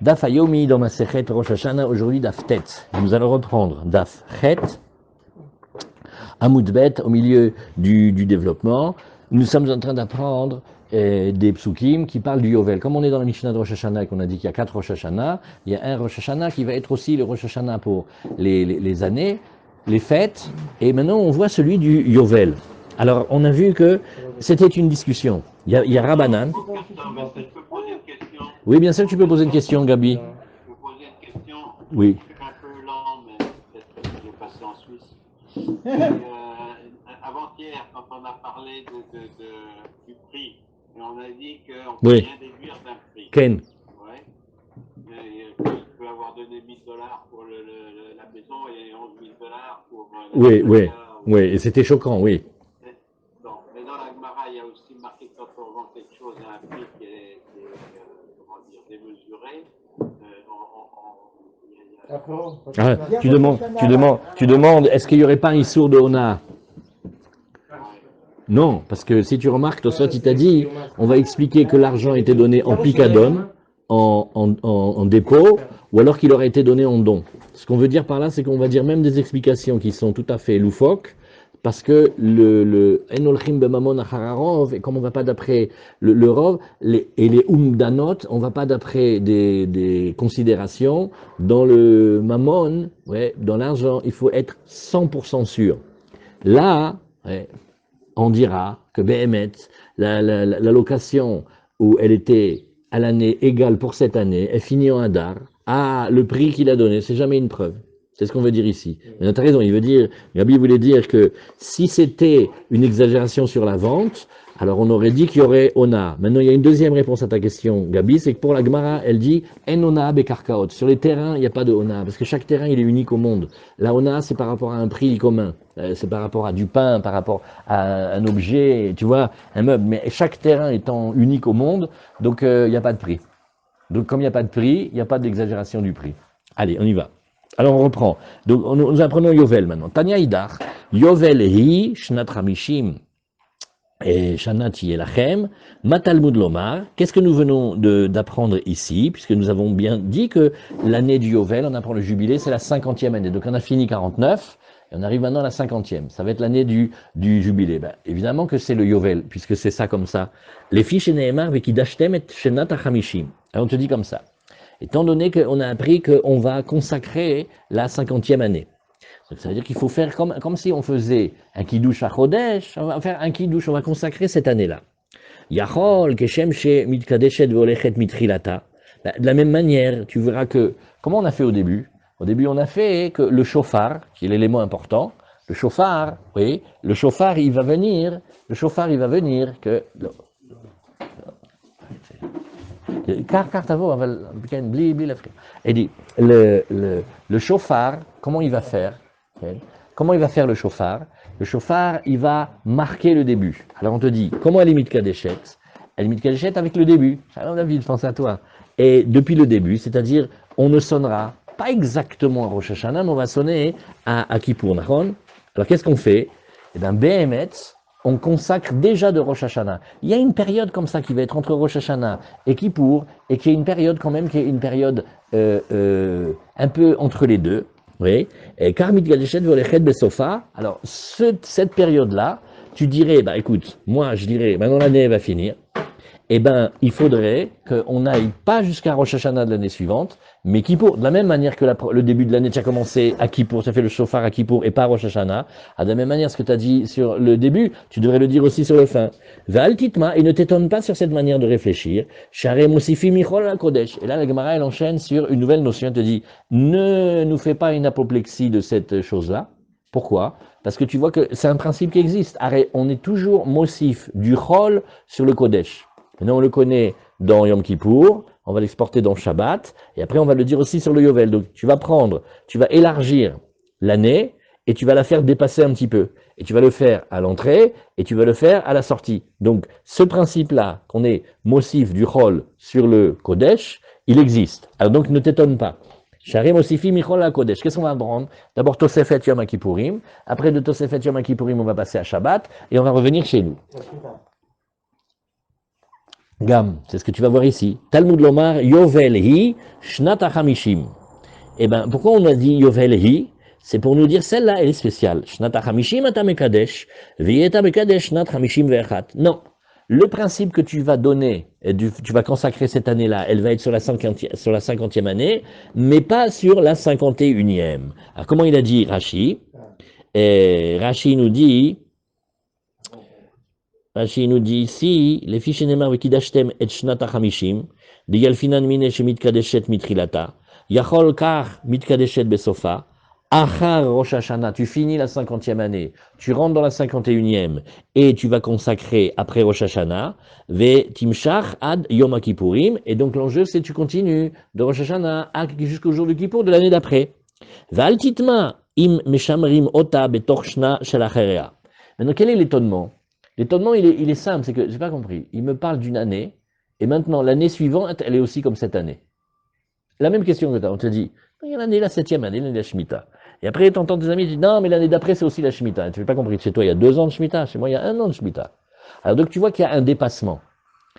Daf Ayomi dans ma Sechet Rosh Hashanah, aujourd'hui Daf Tet. Nous allons reprendre Daf Chet, Amud Bet, au milieu du développement. Nous sommes en train d'apprendre des psukim qui parlent du Yovel. Comme on est dans la Mishnah de Rosh Hashanah et qu'on a dit qu'il y a 4 Rosh Hashanah, il y a un Rosh Hashanah qui va être aussi le Rosh Hashanah pour les années, les fêtes, et maintenant on voit celui du Yovel. Alors on a vu que c'était une discussion. Il y a Rabbanan. Oui, bien sûr que tu peux poser une question, Gabi. Je peux poser une question. Oui. Je suis un peu lent, mais peut-être que j'ai passé en Suisse. Avant-hier, quand on a parlé du prix, et on a dit qu'on ne peut Oui. rien déduire d'un prix. Ken. Ouais. Il peut avoir donné $1000 pour la maison et $11 000 pour Oui, oui, ou... oui, et c'était choquant, oui. Bon, mais dans la Gemara, il y a aussi marqué que quand on vend quelque chose à un prix qui est comment dire, démesuré, Tu demandes, est-ce qu'il n'y aurait pas un issour de Hona? Non, parce que si tu remarques, Tosot, il t'a dit, on va expliquer que l'argent était donné en picadone, en dépôt, ou alors qu'il aurait été donné en don. Ce qu'on veut dire par là, c'est qu'on va dire même des explications qui sont tout à fait loufoques, parce que le Enolchim Bemamon Achararov, et comme on ne va pas d'après le Rov, et les Umdanot, on ne va pas d'après des considérations, dans le Mammon, ouais, dans l'argent, il faut être 100% sûr. Là, ouais, on dira que Behemet, la location où elle était à l'année égale pour cette année, est finie en Hadar, le prix qu'il a donné, c'est jamais une preuve. C'est ce qu'on veut dire ici. Mais tu as raison, il veut dire, Gabi voulait dire que si c'était une exagération sur la vente, alors on aurait dit qu'il y aurait Ona. Maintenant, il y a une deuxième réponse à ta question, Gabi, c'est que pour la Gemara, elle dit En Ona bekarkaot. Sur les terrains, il n'y a pas de Ona, parce que chaque terrain, il est unique au monde. La Ona, c'est par rapport à un prix commun. C'est par rapport à du pain, par rapport à un objet, tu vois, un meuble. Mais chaque terrain étant unique au monde, donc il n'y a pas de prix. Donc comme il n'y a pas de prix, il n'y a pas d'exagération du prix. Allez, on y va. Alors on reprend. Donc nous apprenons Yovel maintenant. Tanya Idar, Yovel hi, Shnat Hamishim, et Shanat Yelachem, Matalmud Lomar. Qu'est-ce que nous venons d'apprendre ici, puisque nous avons bien dit que l'année du Yovel, on apprend le jubilé, c'est la 50e année. Donc on a fini 49, et on arrive maintenant à la 50e. Ça va être l'année du jubilé. Ben, évidemment que c'est le Yovel, puisque c'est ça comme ça. Les fiches Nehemar Vekidashtem et Shenat Hamishim. Alors on te dit comme ça. Étant donné qu'on a appris qu'on va consacrer la 50e année. Donc ça veut dire qu'il faut faire comme si on faisait un kiddush à Chodesh, on va faire un kiddush, on va consacrer cette année-là. Yachol, Keshem, She, Mitkadeshet, Volechet, Mitrilata. De la même manière, tu verras que, comment on a fait au début? Au début, on a fait que le shofar, qui est l'élément important, le shofar, oui, le shofar, il va venir que... Et dit, le shofar, comment il va faire? Comment il va faire le shofar? Le shofar, il va marquer le début. Alors on te dit, comment elle est Mitkadeshet? Elle est Mitkadeshet avec le début. Shalom David, pense à toi. Et depuis le début, c'est-à-dire, on ne sonnera pas exactement à Rosh Hashanah, mais on va sonner à Kippour. Alors qu'est-ce qu'on fait? Eh bien, Behemet, on consacre déjà de Rosh Hashanah. Il y a une période comme ça qui va être entre Rosh Hashanah et Kippour, et qui est une période quand même, qui est une période un peu entre les deux. Oui. Et Karmit Gadeshet Volechet Besofa. Alors, cette période-là, tu dirais, bah écoute, moi je dirais, maintenant l'année va finir. Eh bien, il faudrait qu'on n'aille pas jusqu'à Rosh Hashanah de l'année suivante, mais Kippour, de la même manière que le début de l'année, tu as commencé à Kippour, tu as fait le shofar à Kippour et pas à Rosh Hashanah, de la même manière, ce que tu as dit sur le début, tu devrais le dire aussi sur le fin. Ve'al titma, et ne t'étonne pas sur cette manière de réfléchir. Share Mosifi Michol al Kodesh. Et là, la Gemara, elle enchaîne sur une nouvelle notion, elle te dit, ne nous fais pas une apoplexie de cette chose-là. Pourquoi? Parce que tu vois que c'est un principe qui existe. On est toujours Mosif du Chol sur le Kodesh. Maintenant, on le connaît dans Yom Kippour, on va l'exporter dans Shabbat, et après, on va le dire aussi sur le Yovel. Donc, tu vas élargir l'année, et tu vas la faire dépasser un petit peu. Et tu vas le faire à l'entrée, et tu vas le faire à la sortie. Donc, ce principe-là, qu'on est Mosif du Chol sur le Kodesh, il existe. Alors donc, ne t'étonne pas. Shari Mosifi Michol la Kodesh. Qu'est-ce qu'on va apprendre? D'abord, Tosefet Yom Kippourim. Après de Tosefet Yom Kippourim, on va passer à Shabbat, et on va revenir chez nous. Gam, c'est ce que tu vas voir ici. Talmud Lomar, Yovel hi, Shnat HaChamishim. Eh bien, pourquoi on a dit Yovel hi? C'est pour nous dire celle-là, elle est spéciale. Shnat HaChamishim ata mekadesh, v'yeta mekadesh Shnat HaChamishim ve'echat. Non. Le principe que tu vas donner, et tu vas consacrer cette année-là, elle va être sur la 50e année, mais pas sur la 51e. Alors, comment il a dit Rashi? Et Rashi nous dit ici, les fiches Nemar v'kidashtem et Shnat HaChamishim, digalfinan mine shemitkadeshet mitrilata, yachol kar mitkadeshet besofa, achar Rosh Hashanah, tu finis la 50e année, tu rentres dans la 51e, et tu vas consacrer après Rosh Hashanah, ve timshach ad Yom Kippourim, et donc l'enjeu c'est tu continues de Rosh Hashanah jusqu'au jour du Kippour de l'année d'après. Val titma im meshamrim ota betoch shna shel acherea. Maintenant, quel est l'étonnement? L'étonnement, il est simple, c'est que, j'ai pas compris, il me parle d'une année, et maintenant, l'année suivante, elle est aussi comme cette année. La même question que tu as, on te dit, il y a l'année, la 7e année, l'année de la Shemitah. Et après, tu entends tes amis, tu dis, non, mais l'année d'après, c'est aussi la Shemitah. Et tu n'as pas compris, chez toi, il y a 2 ans de Shemitah, chez moi, il y a 1 an de Shemitah. Alors, donc, tu vois qu'il y a un dépassement.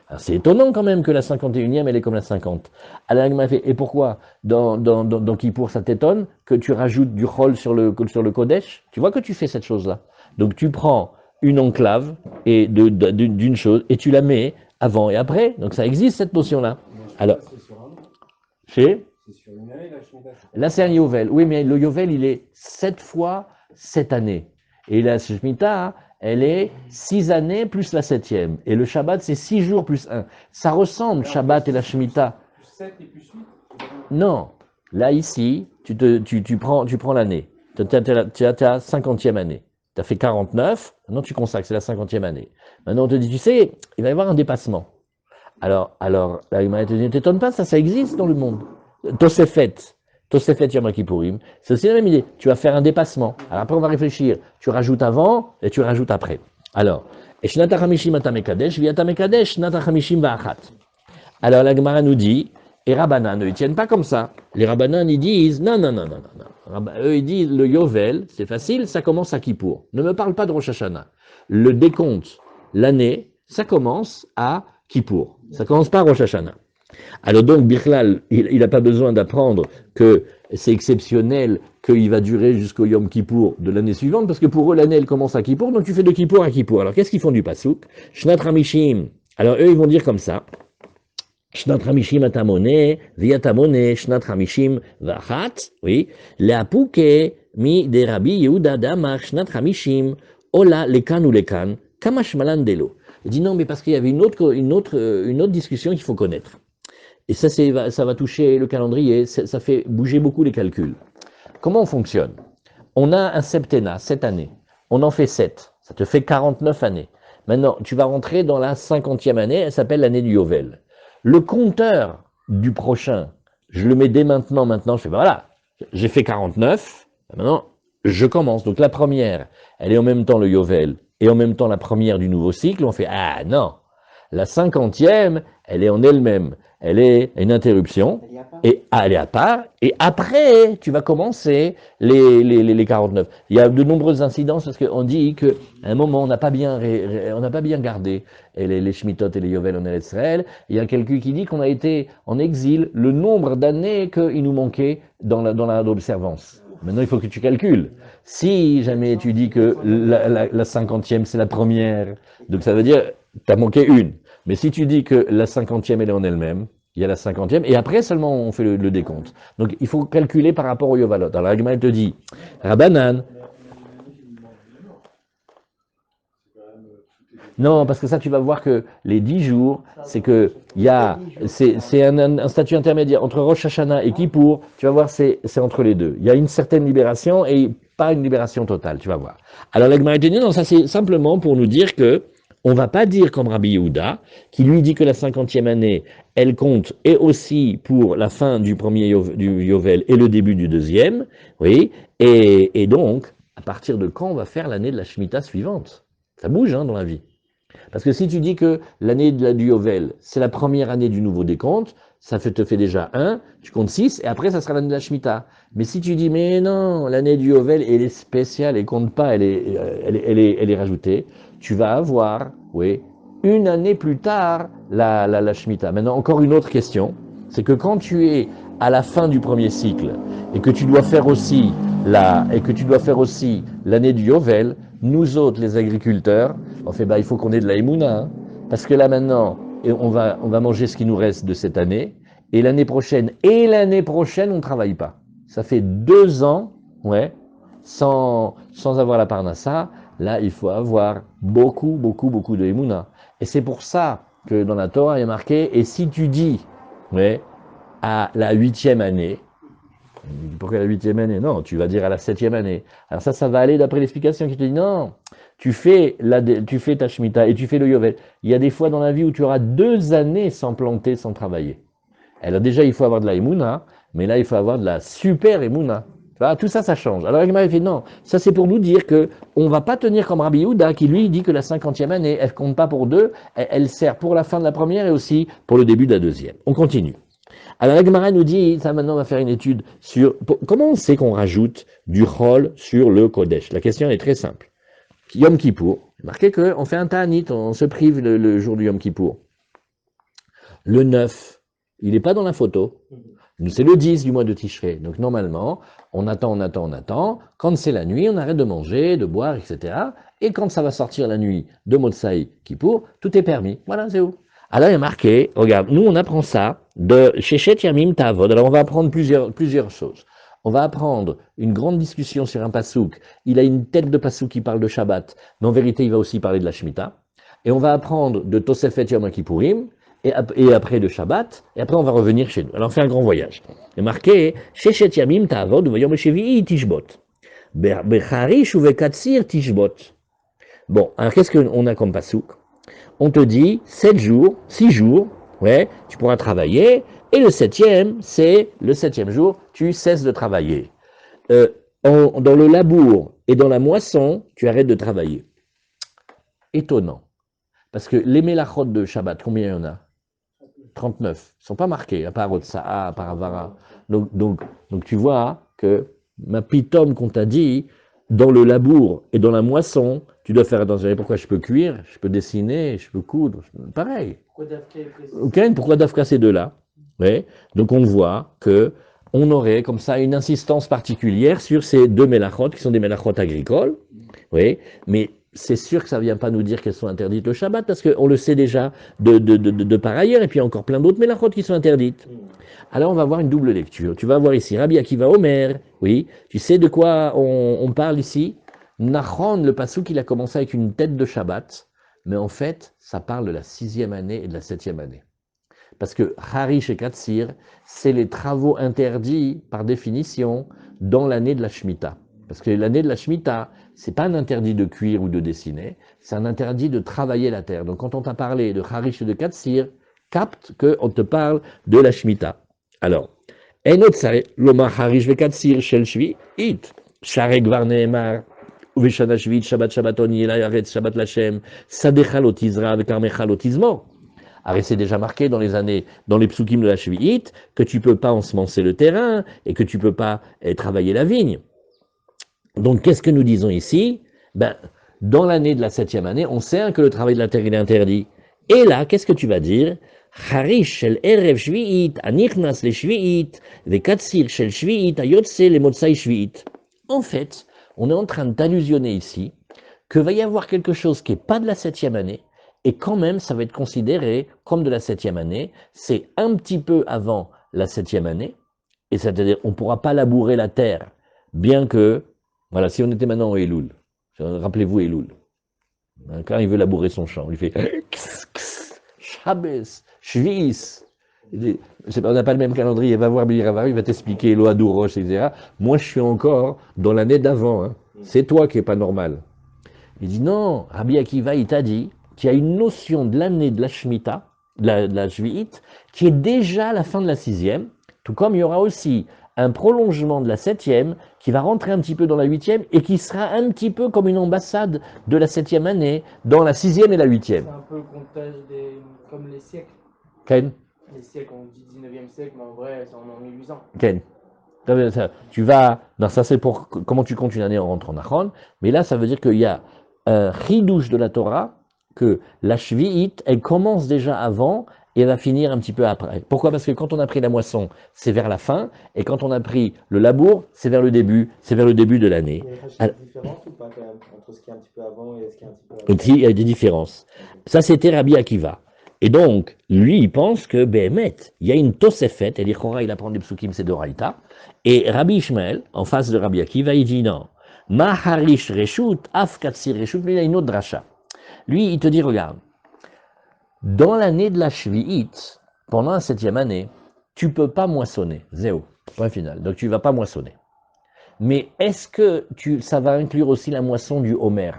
Alors, c'est étonnant quand même que la 51e, elle est comme la 50. Alors, et pourquoi dans Kippour, ça t'étonne que tu rajoutes du chol sur le Kodesh? Tu vois que tu fais cette chose-là. Donc, tu prends une enclave et d'une chose et tu la mets avant et après. Donc ça existe cette notion-là. Alors, chez là c'est un Yovel. Oui, mais le Yovel il est 7 fois cette année. Et la Shemitah, elle est 6 années plus la 7e. Et le Shabbat c'est 6 jours plus 1. Ça ressemble, Shabbat et la Shemitah. Non. Là ici, tu prends l'année. Tu as ta 50e année. Tu as fait 49, maintenant tu consacres, c'est la 50e année. Maintenant on te dit, tu sais, il va y avoir un dépassement. Alors là, il m'a dit, ne t'étonne pas, ça existe dans le monde. Tosefet Yom Kippourim, c'est aussi la même idée. Tu vas faire un dépassement. Alors après on va réfléchir. Tu rajoutes avant et tu rajoutes après. Alors, et Shnat HaChamishim ata mekadesh, v'yata mekadesh, Shnat HaChamishim va'achat. Alors la Gemara nous dit, et Rabbanan, eux, ils ne tiennent pas comme ça. Les Rabbanan, ils disent, non. Eux, ils disent, le Yovel, c'est facile, ça commence à Kippour. Ne me parle pas de Rosh Hashanah. Le décompte, l'année, ça commence à Kippour. Ça commence pas à Rosh Hashanah. Alors donc, Birklal, il n'a pas besoin d'apprendre que c'est exceptionnel qu'il va durer jusqu'au Yom Kippour de l'année suivante, parce que pour eux, l'année, elle commence à Kippour, donc tu fais de Kippour à Kippour. Alors, qu'est-ce qu'ils font du Passouk? Shnat Hamishim. Alors, eux, ils vont dire comme ça. Shnat Hamishim atamone, viatamone, Shnat Hamishim vachat, oui, leapuke mi de Rabbi Yehuda damar, Shnat Hamishim, ola lekan ou lekan, kamash malandelo. Il dit non, mais parce qu'il y avait une autre discussion qu'il faut connaître. Et ça va toucher le calendrier, ça fait bouger beaucoup les calculs. Comment on fonctionne? On a un septennat, 7 années. On en fait 7. Ça te fait 49 années. Maintenant, tu vas rentrer dans la 50e année, elle s'appelle l'année du Yovel. Le compteur du prochain, je le mets dès maintenant, je fais, ben voilà, j'ai fait 49, maintenant, je commence. Donc la première, elle est en même temps le Yovel, et en même temps la première du nouveau cycle, on fait, ah non, la 50e, elle est en elle-même, elle est une interruption, et elle est à part, et après, tu vas commencer les 49. Il y a de nombreuses incidences, parce qu'on dit qu'à un moment, on n'a pas bien gardé les Shmitot et les Yovel en Israël. Il y a quelqu'un qui dit qu'on a été en exil le nombre d'années qu'il nous manquait dans l'observance. Maintenant, il faut que tu calcules. Si jamais tu dis que la 50e, c'est la première, donc ça veut dire tu as manqué une. Mais si tu dis que la 50e, elle est en elle-même, il y a la 50e, et après seulement on fait le décompte. Donc il faut calculer par rapport au Yovalot. Alors la Gemara te dit, Rabbanan. Non, parce que ça, tu vas voir que les 10 jours, c'est un statut intermédiaire entre Rosh Hashanah et Kippour. Tu vas voir, c'est entre les deux. Il y a une certaine libération et pas une libération totale, tu vas voir. Alors la Gemara te dit, non, ça c'est simplement pour nous dire que on ne va pas dire comme Rabbi Yehuda, qui lui dit que la 50e année, elle compte et aussi pour la fin du premier du Yovel et le début du deuxième, oui, et donc, à partir de quand on va faire l'année de la Shemitah suivante? Ça bouge dans la vie. Parce que si tu dis que l'année du Yovel, c'est la première année du nouveau décompte, ça te fait déjà 1, tu comptes 6, et après ça sera l'année de la Shemitah. Mais si tu dis, mais non, l'année du Yovel, elle est spéciale, elle compte pas, elle est rajoutée, tu vas avoir, oui, une année plus tard la Shemitah. Maintenant, encore une autre question, c'est que quand tu es à la fin du premier cycle et que tu dois faire aussi l'année du Yovel, nous autres, les agriculteurs, on fait, il faut qu'on ait de la Emouna, hein, parce que là maintenant, on va manger ce qui nous reste de cette année, et l'année prochaine, on ne travaille pas. Ça fait 2 ans, ouais, sans avoir la parnassa. Là, il faut avoir beaucoup de Emouna. Et c'est pour ça que dans la Torah, il y a marqué, et si tu dis, ouais, à la 8e année, pourquoi la 8e année? Non, tu vas dire à la 7e année. Alors ça va aller d'après l'explication qui te dit, non, tu fais ta Shemitah et tu fais le Yovel. Il y a des fois dans la vie où tu auras 2 années sans planter, sans travailler. Alors déjà, il faut avoir de la Emouna, mais là, il faut avoir de la super Emouna. Tout ça, ça change. Alors, Agma fait non, ça c'est pour nous dire que on va pas tenir comme Rabbi Yehuda qui lui dit que la 50e année, elle compte pas pour 2, elle sert pour la fin de la première et aussi pour le début de la deuxième. On continue. Alors, Agmara nous dit, ça maintenant, on va faire une étude sur comment on sait qu'on rajoute du Chol sur le Kodesh. La question est très simple. Yom Kippour, marqué qu'on fait un Ta'anit, on se prive le jour du Yom Kippour. Le 9, il n'est pas dans la photo. C'est le 10 du mois de Tishrei. Donc normalement, on attend. Quand c'est la nuit, on arrête de manger, de boire, etc. Et quand ça va sortir la nuit de Motsai Kippour, tout est permis. Voilà, c'est où. Alors il y a marqué, regarde, nous on apprend ça de Shechet Yamim Tavod. Alors on va apprendre plusieurs choses. On va apprendre une grande discussion sur un pasouk. Il a une tête de pasouk qui parle de Shabbat, mais en vérité il va aussi parler de la Shemitah. Et on va apprendre de Tosefet Yom Kippourim, et après de Shabbat, et après on va revenir chez nous. Alors on fait un grand voyage. Il est marqué, Shechet Yamim Tavod, Vayom Shevi'i Tishbot. Becharish ou Vekatsir Tishbot. Bon, alors qu'est-ce qu'on a comme pasouk? On te dit 7 jours, 6 jours, ouais, tu pourras travailler, et le 7e, c'est le 7e jour, tu cesses de travailler. Dans le labour et dans la moisson, tu arrêtes de travailler. Étonnant. Parce que les mélachot de Shabbat, combien il y en a? 39. Ils ne sont pas marqués, à part Otsa'a, à part Avara. Donc tu vois que ma pitome qu'on t'a dit, dans le labour et dans la moisson, tu dois faire attention. Pourquoi je peux cuire, je peux dessiner, je peux coudre, pareil. Pourquoi Dafka ces deux-là? Ouais. Donc on voit que on aurait comme ça une insistance particulière sur ces deux mélachot qui sont des mélachot agricoles. Oui, mais c'est sûr que ça ne vient pas nous dire qu'elles sont interdites le Shabbat, parce qu'on le sait déjà de par ailleurs, et puis il y a encore plein d'autres mélachot qui sont interdites. Alors on va voir une double lecture. Tu vas voir ici Rabbi Akiva Omer, oui, tu sais de quoi on parle ici? Nachon, le pasouk, il a commencé avec une tête de Shabbat, mais en fait, ça parle de la 6e année et de la 7e année. Parce que Harish et Katsir, c'est les travaux interdits par définition dans l'année de la Shemitah. Parce que l'année de la Shemitah, c'est pas un interdit de cuire ou de dessiner, c'est un interdit de travailler la terre. Donc quand on t'a parlé de Harish et de Katsir, capte qu'on te parle de la Shemitah. Alors, Enot Sare, Loma Harish ve Katsir shel Shvi, it, Share Gvar Nehemar, Uveshana Shvit, Shabbat Shabbaton, Yela Yaretz, Shabbat Lashem, Sadechalot Izra, Vekarmechalot Izmo. Alors, c'est déjà marqué dans les psukim de la Shvi'it, que tu peux pas ensemencer le terrain et que tu peux pas travailler la vigne. Donc, qu'est-ce que nous disons ici? Dans l'année de la 7e année, on sait que le travail de la terre est interdit. Et là, qu'est-ce que tu vas dire? Harish shel erev shvi'it, anichnas le shvi'it, vekatsir shel shvi'it, ayotse le motsai shvi'it. En fait, on est en train de t'allusionner ici que va y avoir quelque chose qui n'est pas de la 7e année, et quand même, ça va être considéré comme de la 7e année. C'est un petit peu avant la 7e année, et c'est-à-dire on ne pourra pas labourer la terre, bien que, voilà, si on était maintenant au Elul, rappelez-vous Elul, quand il veut labourer son champ, il fait Shabbos, Shvis. On n'a pas le même calendrier, va voir Bilirava, il va t'expliquer Elohadou Roche, etc. Moi, je suis encore dans l'année d'avant, hein. C'est toi qui n'es pas normal. Il dit non, Rabbi Akiva, il t'a dit qu'il y a une notion de l'année de la Shemitah, de la Shvi'it, qui est déjà la fin de la 6e, tout comme il y aura aussi un prolongement de la 7e qui va rentrer un petit peu dans la 8e et qui sera un petit peu comme une ambassade de la 7e année dans la 6e et la 8e. C'est un peu le comptage comme les siècles. Ken? Les siècles, on dit 19e siècle, mais en vrai, c'est en 1800. Ken? Tu vas, non, ça c'est pour comment tu comptes une année en rentrant en Achon, mais là ça veut dire qu'il y a un chidouche de la Torah que la Shvi'it, elle commence déjà avant et elle va finir un petit peu après. Pourquoi? Parce que quand on a pris la moisson, c'est vers la fin, et quand on a pris le labour, c'est vers le début de l'année. Il y a une différence ou pas quand même entre ce qui est un petit peu avant et ce qui est un petit peu après? Il y a des différences. Ça, c'était Rabbi Akiva. Et donc, lui, il pense que, Béhémet, il y a une Tosefet, et l'Ichora, il apprend des psukim, c'est de Raïta, et Rabbi Ishmael, en face de Rabbi Akiva, il dit non. Maharish Reshut, Af Katsir Reshut, mais il a une autre dracha. Lui, il te dit, regarde, dans l'année de la Shvi'it, pendant la 7e année, tu peux pas moissonner. Zéro. Point final. Donc tu vas pas moissonner. Mais est-ce que ça va inclure aussi la moisson du Homer?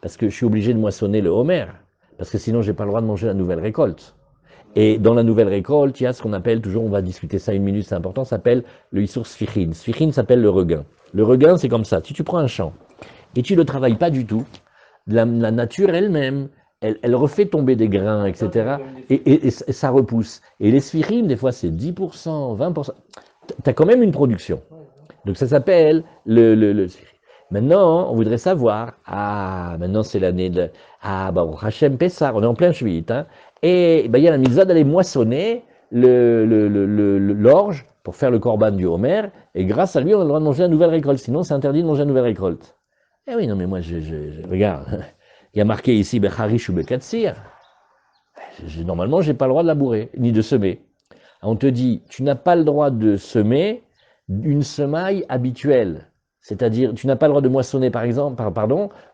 Parce que je suis obligé de moissonner le Homer. Parce que sinon, j'ai pas le droit de manger la nouvelle récolte. Et dans la nouvelle récolte, il y a ce qu'on appelle, toujours, on va discuter ça une minute, c'est important, ça s'appelle le Issour Sfichin. Sfichin s'appelle le regain. Le regain, c'est comme ça. Si tu prends un champ et tu le travailles pas du tout, la nature elle-même, elle refait tomber des grains, etc. Et ça repousse. Et les sphirines, des fois, c'est 10%, 20%. Tu as quand même une production. Donc ça s'appelle le sphirine. Maintenant, on voudrait savoir, maintenant c'est l'année de... Hachem Pessar, on est en plein Shvi'it, hein, et il y a la mitzvah d'aller moissonner l'orge pour faire le korban du Homer, et grâce à lui, on a le droit de manger la nouvelle récolte. Sinon, c'est interdit de manger la nouvelle récolte. Eh oui, non, mais moi, regarde, il y a marqué ici, Becharish ou Bekatsir. Normalement, je n'ai pas le droit de labourer, ni de semer. On te dit, tu n'as pas le droit de semer une semaille habituelle. C'est-à-dire, tu n'as pas le droit de moissonner, par exemple,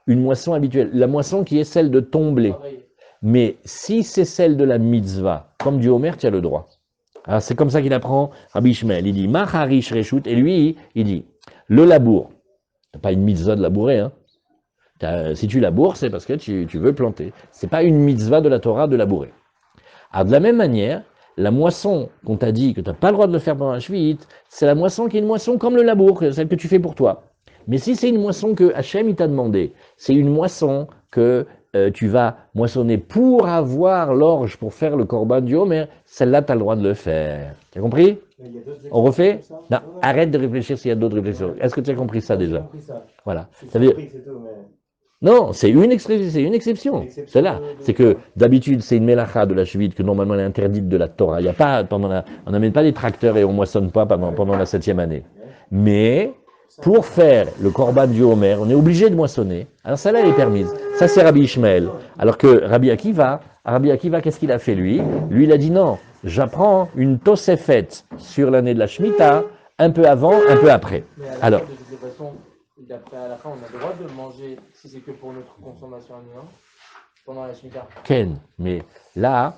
une moisson habituelle. La moisson qui est celle de ton blé. Mais si c'est celle de la mitzvah, comme du Homer, tu as le droit. Alors, c'est comme ça qu'il apprend Rabbi Ishmael. Il dit, Maharish Reshut, et lui, il dit, le labour. Tu n'as pas une mitzvah de labourer, hein. Si tu laboures, c'est parce que tu veux planter. C'est pas une mitzvah de la Torah de labourer. Alors de la même manière, la moisson qu'on t'a dit que tu n'as pas le droit de le faire pendant la Shvi'it, c'est la moisson qui est une moisson comme le labour, celle que tu fais pour toi. Mais si c'est une moisson que Hachem il t'a demandé, c'est une moisson que tu vas moissonner pour avoir l'orge pour faire le korban du Homer, celle-là tu as le droit de le faire. Tu as compris? On refait? Non, arrête de réfléchir s'il y a d'autres réflexions. Est-ce que tu as compris ça déjà? Voilà. Ça veut dire... Non, c'est une exception. Celle-là, c'est que d'habitude, c'est une mélacha de la Shvi'it que normalement elle est interdite de la Torah. Il y a pas, on n'amène pas des tracteurs et on moissonne pas pendant la 7e année. Mais pour faire le korban du Homer, on est obligé de moissonner. Alors celle-là, elle est permise. Ça, c'est Rabbi Ishmael. Alors que Rabbi Akiva, qu'est-ce qu'il a fait lui? Lui, il a dit non, j'apprends une Tosefet sur l'année de la Shemitah, un peu avant, un peu après. Alors. D'après à la fin, on a le droit de manger si c'est que pour notre consommation à nous pendant la Shemitah. Ken, mais là,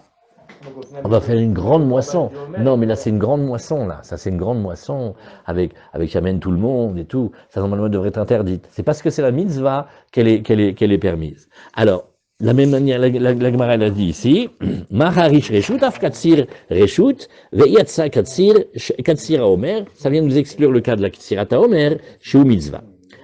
on va faire une grande moisson. Non, mais là, c'est une grande moisson, là. Ça, c'est une grande moisson avec qui amène tout le monde et tout. Ça, normalement, devrait être interdite. C'est parce que c'est la mitzvah qu'elle est permise. Alors, de la même manière, la Gemara l'a dit ici, Maharish Reshut, Af Katsir Reshut, Ve'yatsa Katsir Omer. Ça vient nous exclure le cas de la Katsirata Omer, chez mitzvah.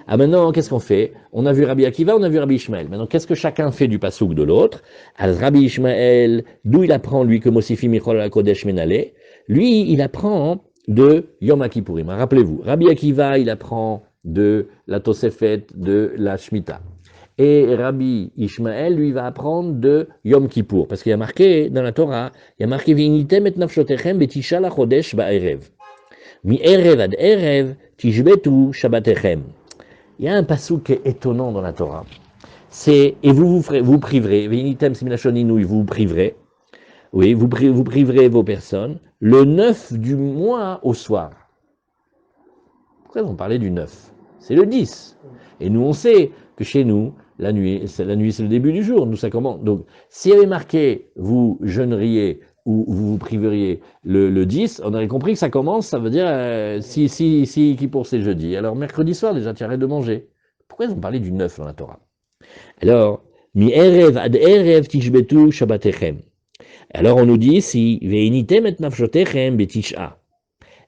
Ah maintenant, qu'est-ce qu'on fait? On a vu Rabbi Akiva, on a vu Rabbi Ishmael. Maintenant, qu'est-ce que chacun fait du pasouk de l'autre? Alors, Rabbi Ishmael, d'où il apprend, lui, que Mosifi Michol al Kodesh Menale? Lui, il apprend de Yom Kippourim. Rappelez-vous, Rabbi Akiva, il apprend de la Tosefet, de la Shemitah. Et Rabbi Ishmael, lui, va apprendre de Yom Kippour. Parce qu'il y a marqué, dans la Torah, il y a marqué V'initem et nafshotechem betisha la chodesh ba'erev. Mi erev ad erev tishbetu shabbatechem. Il y a un passouk qui est étonnant dans la Torah. C'est, et vous priverez, vous priverez, oui, vous priverez vos personnes, le 9 du mois au soir. Pourquoi on parlait du 9? C'est le 10. Et nous, on sait que chez nous, la nuit, c'est le début du jour. Nous, ça commence. Donc, s'il y avait marqué, vous jeûneriez ou vous vous priveriez le 10, on aurait compris que ça commence, ça veut dire qui pour c'est jeudi. Alors mercredi soir déjà, tu arrêtes de manger. Pourquoi ils ont parlé du 9 dans la Torah? Alors, mi erev ad erev tishbetu shabbatechem. Alors on nous dit ici, ve'initem et nafshotechem betisha.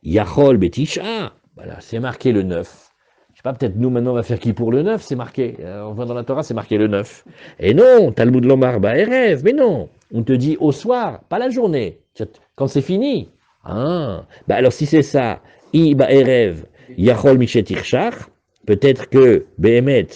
Yachol betisha. Voilà, c'est marqué le 9. Je sais pas, peut-être nous maintenant on va faire qui pour le 9, c'est marqué. On voit dans la Torah, c'est marqué le 9. Et non, Talmud Lomar ba'erev, mais non. On te dit au soir, pas la journée, quand c'est fini. Ah, bah alors si c'est ça, I ba'erev, Yachol Michet Irshach, peut-être que Behemet,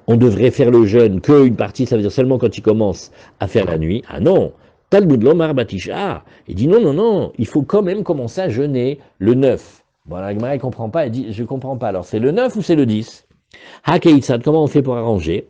on devrait faire le jeûne qu'une partie, ça veut dire seulement quand il commence à faire la nuit. Ah non, Talmud Lomar Batisha. Il dit non, non, non, il faut quand même commencer à jeûner le 9. Bon, la Gemara ne comprend pas, elle dit je ne comprends pas. Alors c'est le 9 ou c'est le 10? Hakeitzad, comment on fait pour arranger?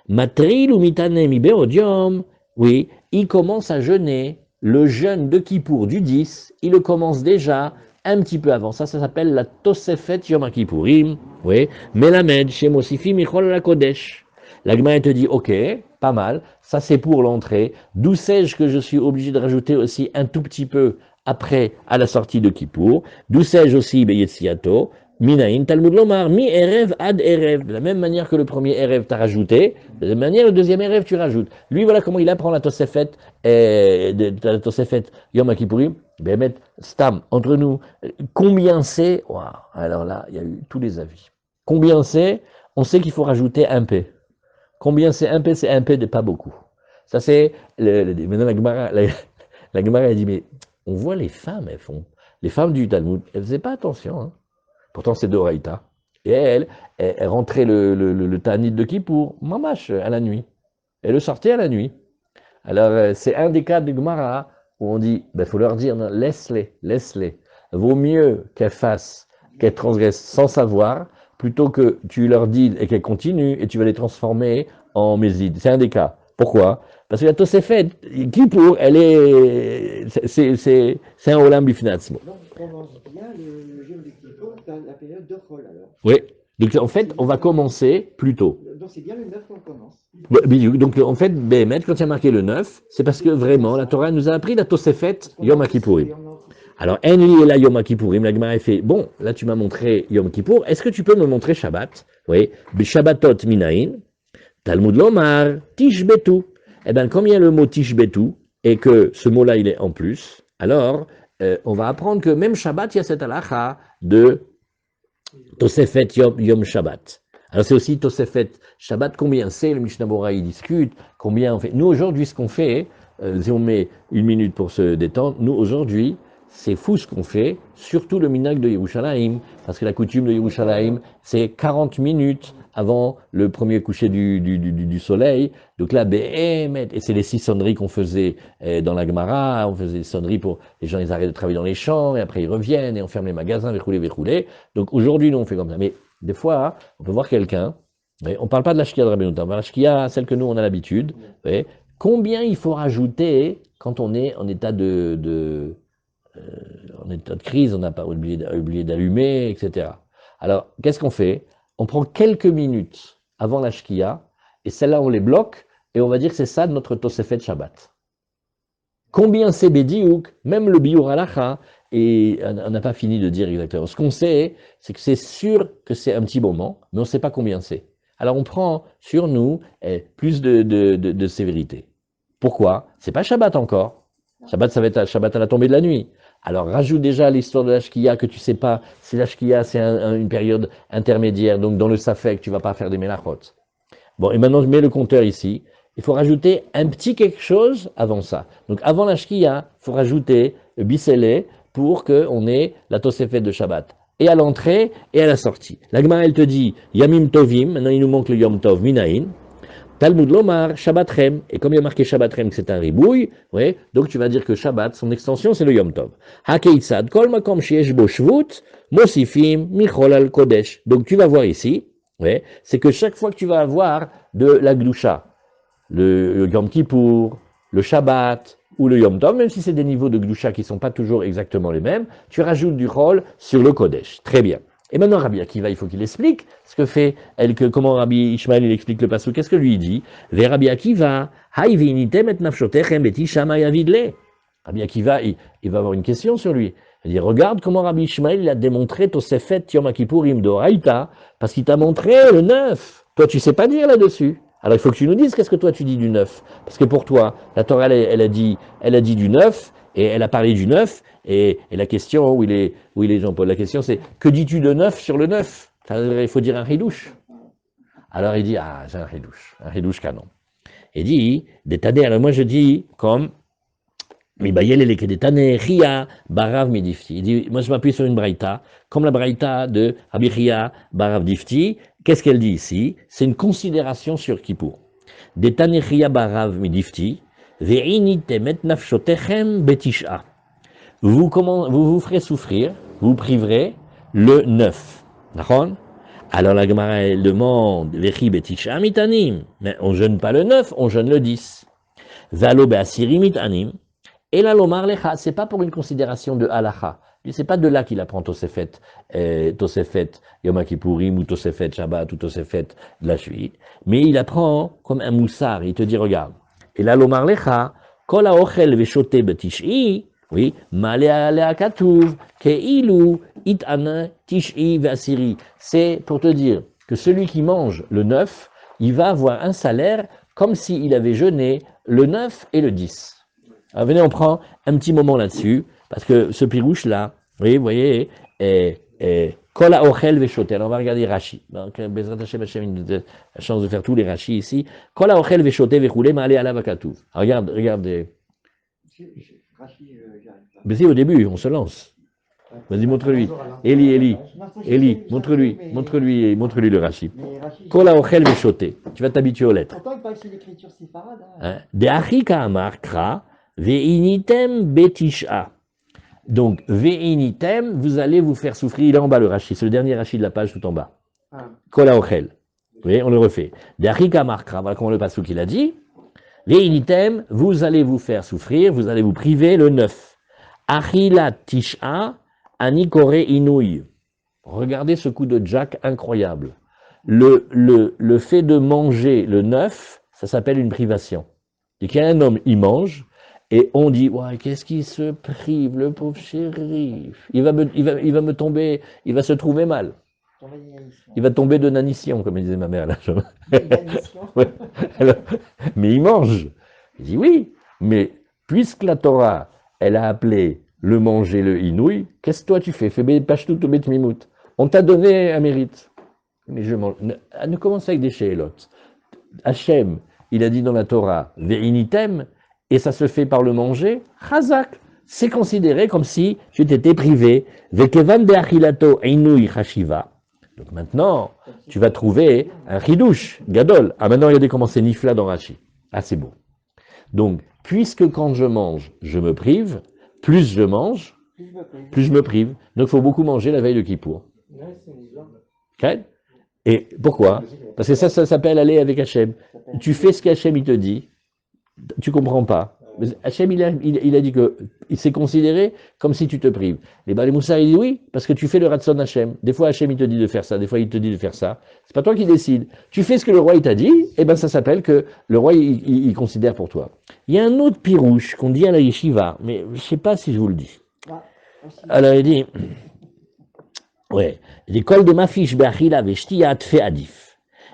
Matril ou mitanem ibeodium. Oui, il commence à jeûner le jeûne de Kippour du 10, il le commence déjà un petit peu avant. Ça s'appelle la Tosefet Yom Kippourim. Oui, Melamed, chez Mosifi, Michol la Kodesh. La Gemara te dit, ok, pas mal, ça c'est pour l'entrée. D'où sais-je que je suis obligé de rajouter aussi un tout petit peu après, à la sortie de Kippour? D'où sais-je aussi, Beyetsiato, Minaïn, Talmud Lomar, mi Erev ad Erev. De la même manière que le premier Erev t'as rajouté, de la même manière le deuxième Erev tu rajoutes. Lui, voilà comment il apprend la Tosefet, la Tosefet Yom Kippourim. Ben, Stam, entre nous, combien c'est? Wow. Alors là, il y a eu tous les avis. Combien c'est? On sait qu'il faut rajouter un P. Combien c'est un P? C'est un P de pas beaucoup. Ça c'est, maintenant la Gemara a dit, mais on voit les femmes, elles font, les femmes du Talmud, elles faisaient pas attention. Hein. Pourtant c'est d'Oraïta. Et elle rentrait le Tanit de Kippour, mamache, à la nuit. Elle le sortait à la nuit. Alors c'est un des cas de Gemara où on dit, ben faut leur dire, laisse-les, laisse-les. Vaut mieux qu'elles fassent, qu'elles transgressent sans savoir, plutôt que tu leur dis et qu'elles continuent et tu vas les transformer en méside. C'est un des cas. Pourquoi? Parce que la Tosefet, Kippour, elle est, c'est un olam bifnatzmo. Donc, on commence bien le jeûne de Kippour dans la période de Chol, alors. Oui. Donc, en fait, on va commencer plus tôt. Donc, c'est bien le 9 qu'on commence. Donc, en fait, Béhémet, quand il y a marqué le 9, c'est parce que vraiment, la Torah nous a appris la Tosefet Yom Kippourim. Alors, Enli et la Yom Kippourim, la Gemara fait, bon, là, tu m'as montré Yom Kippour, est-ce que tu peux me montrer Shabbat? Oui. Shabbatot Minaïn, Talmud Lomar, Tishbetu. Eh bien, comme il y a le mot Tishbetu, et que ce mot-là, il est en plus, alors, on va apprendre que même Shabbat, il y a cette halakha de Tosefet Yom Shabbat. Alors, c'est aussi Tosefet Shabbat, combien c'est? Le Mishnah Bora, il discute, combien on fait. Nous, aujourd'hui, ce qu'on fait, si on met une minute pour se détendre, nous, aujourd'hui, c'est fou ce qu'on fait, surtout le minhag de Yerushalayim, parce que la coutume de Yerushalayim, c'est 40 minutes avant le premier coucher du soleil. Donc là, et c'est les 6 sonneries qu'on faisait dans la Gemara, on faisait des sonneries pour les gens, ils arrêtent de travailler dans les champs, et après ils reviennent, et on ferme les magasins, verrouler. Donc aujourd'hui, nous, on fait comme ça. Mais des fois, on peut voir quelqu'un, on ne parle pas de la shkia de Rabbeinu Tam, la shkia, celle que nous, on a l'habitude, combien il faut rajouter quand on est en état en état de crise, on n'a pas oublié d'allumer, etc. Alors, qu'est-ce qu'on fait? On prend quelques minutes avant la shkia, et celles-là, on les bloque, et on va dire que c'est ça notre Tosefet Shabbat. Combien c'est Bédiouk? Même le Biur Halacha, et on n'a pas fini de dire exactement. Ce qu'on sait, c'est que c'est sûr que c'est un petit moment, mais on ne sait pas combien c'est. Alors, on prend sur nous plus de sévérité. Pourquoi? C'est pas Shabbat encore. Shabbat, ça va être Shabbat à la tombée de la nuit. Alors, rajoute déjà l'histoire de la shkia que tu sais pas si la shkia c'est une période intermédiaire, donc dans le safek, tu vas pas faire des melachot. Bon, et maintenant, je mets le compteur ici. Il faut rajouter un petit quelque chose avant ça. Donc, avant la shkia, il faut rajouter le biselé pour qu'on ait la tosefet de Shabbat. Et à l'entrée et à la sortie. La Gemara, elle te dit, Yamim Tovim, maintenant il nous manque le Yom Tov, Minaïn. Talmud Lomar, Shabbatrem, et comme il y a marqué Shabbatrem que c'est un ribouille, ouais, donc tu vas dire que Shabbat, son extension, c'est le Yom Tov. Hakeitzad, Kol Makom Sheyesh Bo Shvut, Mosifim, Michol al Kodesh. Donc tu vas voir ici, ouais, c'est que chaque fois que tu vas avoir de la Gdusha, le Yom Kippour, le Shabbat, ou le Yom Tov, même si c'est des niveaux de Gdusha qui ne sont pas toujours exactement les mêmes, tu rajoutes du Chol sur le Kodesh. Très bien. Et maintenant, Rabbi Akiva, il faut qu'il explique ce que fait, comment Rabbi Ishmael, il explique le passage. Qu'est-ce que lui dit? Ve Rabbi Akiva, haïvinitem et nafshotechem beti shamay avidle. Rabbi Akiva, il va avoir une question sur lui. Il dit, regarde comment Rabbi Ishmael, il a démontré Tosefet Yom Kippourim d'Oraïta, parce qu'il t'a montré le 9. Toi, tu sais pas dire là-dessus. Alors, il faut que tu nous dises qu'est-ce que toi, tu dis du 9. Parce que pour toi, la Torah, elle a dit du 9, et elle a parlé du 9, et la question, où il est Jean-Paul, la question c'est, que dis-tu de 9 sur le 9? Il faut dire un ridouche. Alors il dit, ah, j'ai un ridouche canon. Il dit, des tanés, alors moi je dis, comme, il dit, moi je m'appuie sur une braïta, comme la braïta de Rabbi Chia Barav Difti, Qu'est-ce qu'elle dit ici? C'est une considération sur Kippour. Des Tanechia barav midifti, ve'initem et nafshotechem betish'a. Vous vous ferez souffrir, vous priverez le 9. D'accord? Alors la Gemara elle demande, vechi betish'a mitanim. Mais on jeûne pas le 9, on jeûne le 10. Valo be'asiri mitanim. Et là, l'omar lecha, c'est pas pour une considération de halacha. C'est pas de là qu'il apprend Tosefet, Yom Kippourim, ou Tosefet Shabbat, ou Tosefet de la Shvi. Mais il apprend comme un moussard. Il te dit, regarde. Et là, l'omar lecha, kol ha'ochel ve'shote betish'i, oui, male alea katuv, ke'ilu it'ana tish'i ve'asiri. C'est pour te dire que celui qui mange le 9, il va avoir un salaire comme s'il avait jeûné le 9 et le 10. Alors venez, on prend un petit moment là-dessus, parce que ce pirouche-là, oui, vous voyez, Kol ha'ochel ve'shote. Alors on va regarder Rashi. Donc, Bezrat Hashem, Hashem a la chance de faire tous les Rashi ici. Kol ha'ochel ve'shote ve'choulé ma'ale alav ha'katuv. Regarde. Rachi, j'arrive pas. Mais c'est au début, on se lance. Vas-y, montre-lui. Eli, montre-lui le Rashi. Mais Rachi, Kol ha'ochel ve'shote. Tu vas t'habituer aux lettres. pourtant, il paraît que c'est l'écriture séparate. Hein. De achika amar kra ve'initem betish'a. Donc, ve'initem, vous allez vous faire souffrir. Il est en bas le Rashi, c'est le dernier Rashi de la page tout en bas. Kol ha'ochel. Vous voyez, on le refait. De achika amar kra, voilà comment le pasuk il a dit. Ve'initem, vous allez vous faire souffrir, vous allez vous priver le 9. Achila tish'a anikore inouï. Regardez ce coup de jack incroyable. Le fait de manger le 9, ça s'appelle une privation. Et qu'il y a un homme, il mange, et on dit, ouais, qu'est-ce qu'il se prive, le pauvre shérif. Il va me tomber, il va se trouver mal. Il va tomber de nanition, comme disait ma mère là. Ouais. Alors, mais il mange. Il dit oui, mais puisque la Torah, elle a appelé le manger le inouï, qu'est-ce que toi tu fais? Fais pashtout ou betmimout. On t'a donné un mérite. Mais je mange. Ne commence avec des shélotes. Hachem, il a dit dans la Torah, ve'initem, et ça se fait par le manger, chazak. C'est considéré comme si tu t'étais privé. Vekevan de achilato inouï chashiva. Donc maintenant, tu vas trouver un chidouche, gadol. Ah, maintenant, regardez comment c'est nifla dans Rashi. Ah, c'est beau. Donc, puisque quand je mange, je me prive, plus je mange, plus je me prive. Donc, il faut beaucoup manger la veille de Kippour. Okay? Et pourquoi? Parce que ça s'appelle aller avec Hachem. Tu fais ce qu'Hachem il te dit, tu comprends pas. Hachem, il a dit que c'est considéré comme si tu te prives. Les Balé Moussar, il dit oui, parce que tu fais le Ratson Hachem. Des fois, Hachem, il te dit de faire ça, des fois, il te dit de faire ça. C'est pas toi qui décides. Tu fais ce que le roi, il t'a dit, et ben ça s'appelle que le roi, il considère pour toi. Il y a un autre pirouche qu'on dit à la yeshiva, mais je sais pas si je vous le dis. Alors, il dit, ouais, il dit, kol de ma fiche be'achila ve'shtiyat fe adif.